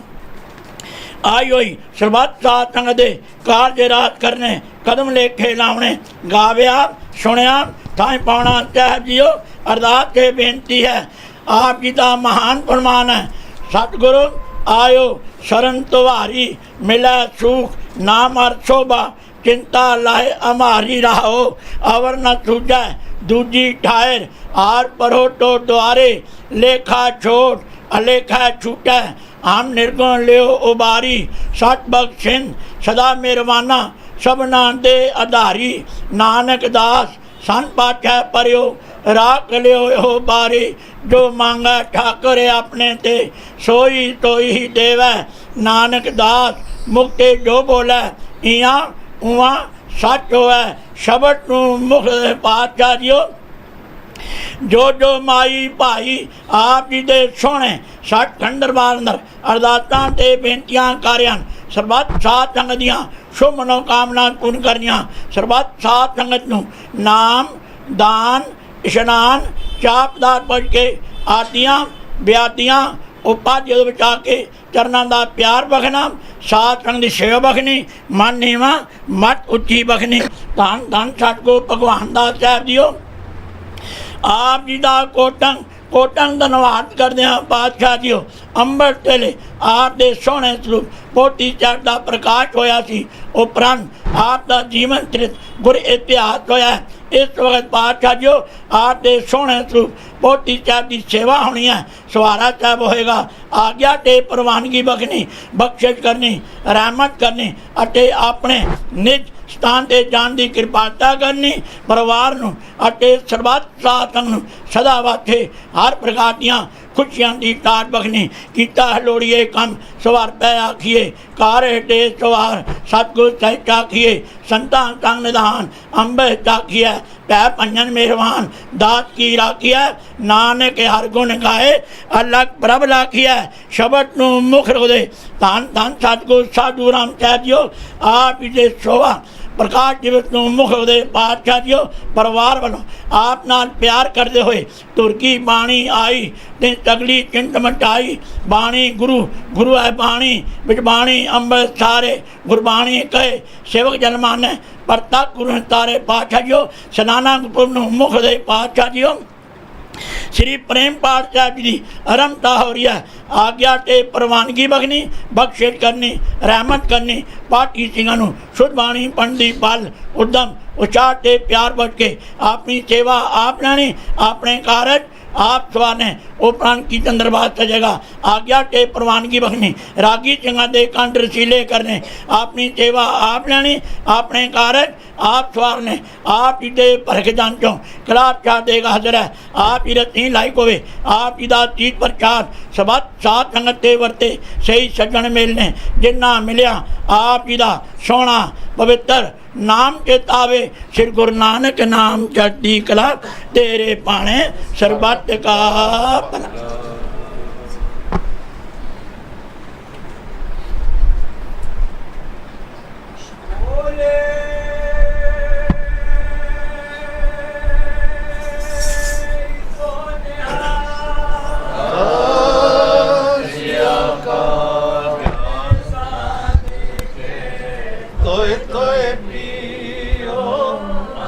आई हुई सर्वत साथ संग दे कार्य रात करने कदम लेखे लावने गाव्या सुनिया थाई पाना साहब जियो अरदास के बेनती है आप जी का महान फरमान है सतगुरु आयो शरण तुम्हारी मिला सुख नाम और शोभा चिंता लाए हमारी राहो अवर न सूझै दूजी ठायर आर परो तो द्वारे लेखा छोट अलेखा छूटै आम निर्गुण लियो उबारी सत बख्शिन सदा मेरवाना सबना दे आधारी नानक दास सन पाछै परियो राख लियो हो बारी जो मांगा ठाकर अपने ते सोई तोई देवै नानक दास मुक्ते जो बोलै इया उवा सच होवै शब्द नूं मुख पातशाह जियो जो जो माई भाई आप जी दे सोहणे सठ खंड दरबार अंदर अरदासां ते बेनतियां करियां सरबत साध संगत दियां शुभ मनोकामना पूर्ण करियां सरबत साध संगत नूं नाम दान इशनान चाप पदार्थ पढ़ के आदियां ब्यादियां उपाधि बचा के चरणों का प्यार बखना साथ संग की सेवा बखनी मन नीवा मत उच्ची बखनी धन धन सतगुरु भगवान दास साहब जियो आप जी का कोटन कोटन धन्यवाद करते हैं पातशाह जियो अंमृत वेले आप दे सोहने स्वरूप पोती चढ़ का प्रकाश होया सी उपरंत आप का जीवन चरित्र गुर इतिहास होया इस वक्त पातशाह जियो आप दे सोहने स्वरूप पोती चढ़ की सेवा होनी है सवारा साहब होएगा आज्ञा ते प्रवानगी बखनी बख्शिश करनी रहमत करनी अते अपने निज स्थान ते जान की कृपालता करनी परिवार नूं अते सरबत साधन नूं सदा वास्ते हर प्रकार दियां खुशियां की टाट बखनी कीता हलोड़िए कम सवार पै आखिए कार हेटे सवार सतगुर सहित आखिए संतां संग निधान अंब चाखिए पै पंजन मेहरवान दात की राखिए नानक हर गुण गाए अलग प्रभ लाखिए शब्द नूं मुख रोदे धन धन सतगुर साधु राम साहब जियो आप जी शोभा प्रकाश दिवस नूं मुख दे पातशाह जियो परिवार वालों आप नाल प्यार करते हुए तुरकी बाणी आई ते तगली चिंत मटाई बाणी गुरु गुरु है बाणी बिच बाणी अमृत सारे गुरबाणी कहे सेवक जनमाने परतक गुरु तारे पातशाह जियो सनाना गुरु मुख दे पातशाह जियो श्री प्रेम पाठ साहब जी की अरमता हो रही है आज्ञा ते प्रवानगी बखनी बख्शिश करनी रहमत करनी पाठी सिंह शुद्ध बाणी पंडी बल उद्यम उचार ते प्यार बढ़ के अपनी सेवा आप लेनी अपने कारज आप सवारने उपरांत कीर्तन दरबार सजेगा आज्ञा ते प्रवानगी बखनी रागी सिंह दे कंठ रसीले करने अपनी सेवा आप लेनी अपने कारज आप सवारने आप जी दे परख जांचो कलाप चाह देगा हाजर है आप जी रती लाइक होवे आप जी का चीज प्रचार सबत साथ संगत ते वरते सही सज्जन मिलने जिन्ना मिलिया आप जी का सोहना पवित्र नाम चेतावे श्री गुरु नानक नाम चढ़ती कला तेरे पाने सरबत का भला।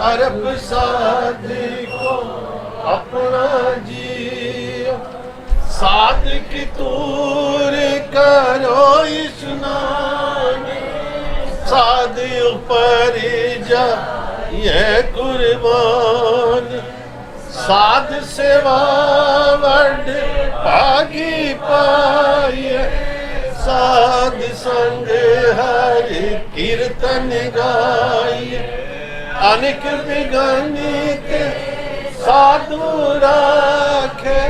अरब साध को अपना जियो साध की तूर करो स्नान साध ऊपर जा ये कुर्बान साध सेवा वर्ड पागी पाए साध संग हर कीर्तन गाय अनेक बिगनित साधु राखे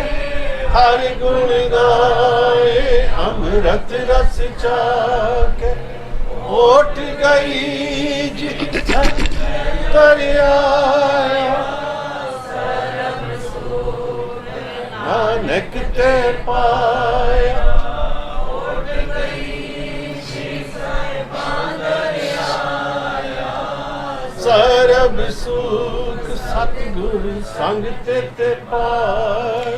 हर गुण गाए अमृत रस चाके ओट गई दरिया नानक ते पाया सरब सुख सतगुरु संग ते पाए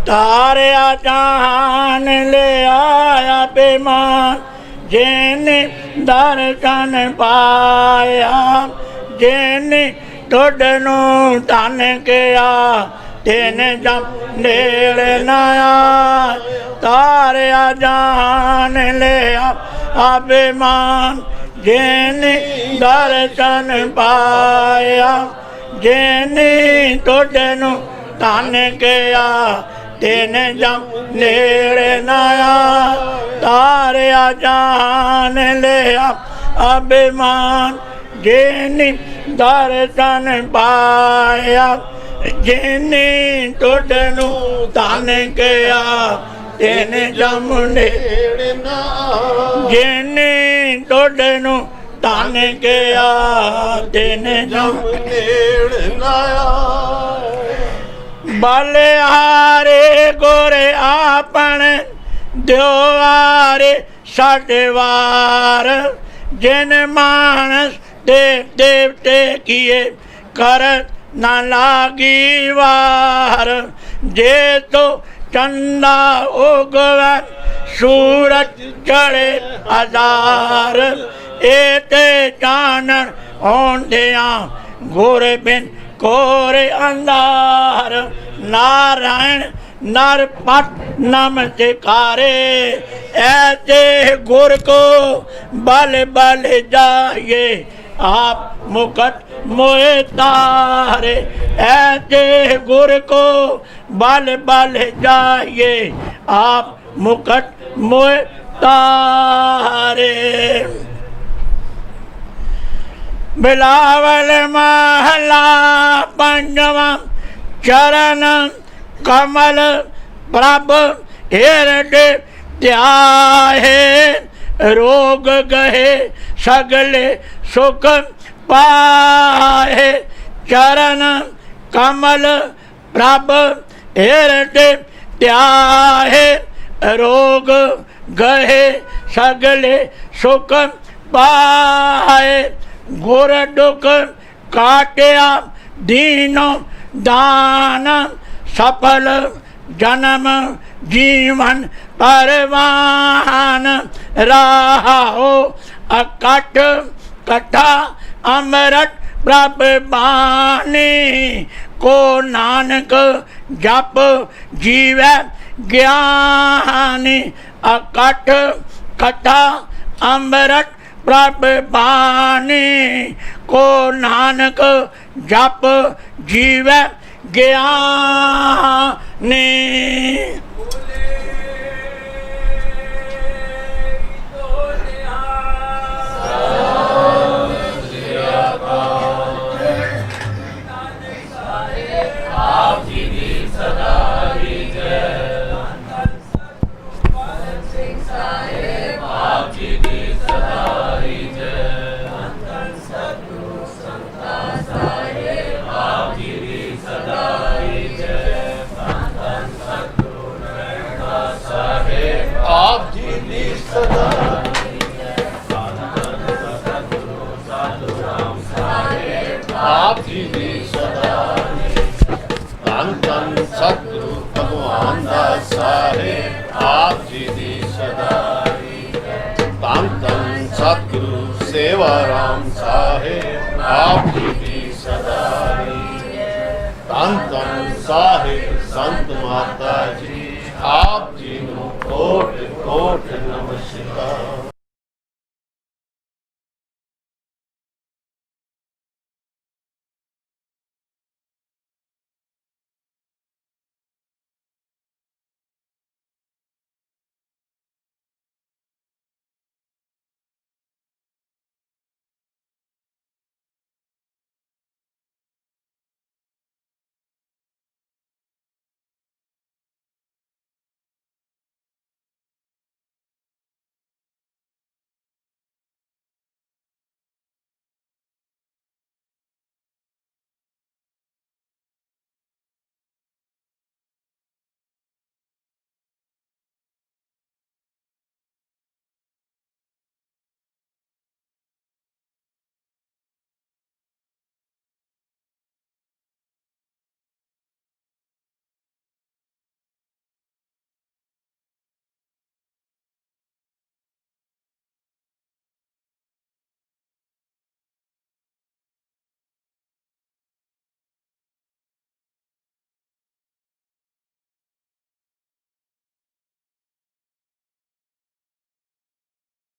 तारिया जान ले आया बेमान जिने दर्शन पाया जिने टुड नू धन किया तेन जम नेड़ नया तारिया जान ले आ बेमान जिने दर्शन पाया जिने तुझनू धन किया तेन जम नेड़ नया जान लिया अभिमान जिनी दर्शन पाया जिनी टुटनू धन गया तिन जम ਨੇੜੇ ਨਾ जिनी टुटनू धन गया तिन जम ਜਮ ਨੇੜੇ ਨਾ ਆਏ बलिहारे गोरे आपन द्योआरे साढ़े वार जिन मानस देव देवते किए कर न लागी वार जे तो चंदा उगवे सूरज चढ़े हजार एते चानन होंदिया गोरे बिन कोरे अंधार नारायण नर पट नम सिखारे ऐसे गुर को बल बल जाइए आप मुकट मोए तारे ऐसे गुर को बल बल जाइए आप मुकट मोए तारे बिलावल महला पंजवा चरण कमल प्रभ हृदय त्याहे रोग गहे सगले सुख पाहे चरण कमल प्रभ हृदय त्याहे रोग गहे सगले सुख पाए गुर दुख काटिया दीनो दान सफल जन्म जीवन परवान राहो अकट कथा अमृत प्रभ बानी को नानक जप जीवै ज्ञानी अकट कथा अमृत प्रभ बानी को नानक जप जीवै ज्ञानी ਆਪ ਜੀ ਦੀ ਸਦਾ ਆਪ ਜੀ ਦੀ ਸਦਾ ਧੰਨ ਧੰਨ ਸਤਿਗੁਰੂ ਭਗਵਾਨ ਦਾ ਸਾਹਿਬ ਆਪ ਜੀ ਦੀ ਸਦਾ ਧੰਨ ਧੰਨ ਸਤਿਗੁਰੂ ਸੇਵਾ ਰਾਮ ਸਾਹਿਬ ਆਪ ਜੀ ਦੀ ਸਦਾ ਧੰਨ ਧੰਨ ਸਾਹਿਬ ਸੰਤ ਮਾਤਾ ਜੀ ਆਪ ਜੀ ਨੂੰ ਕੋਟ ਕੋਟ ਨਮਸਕਾਰ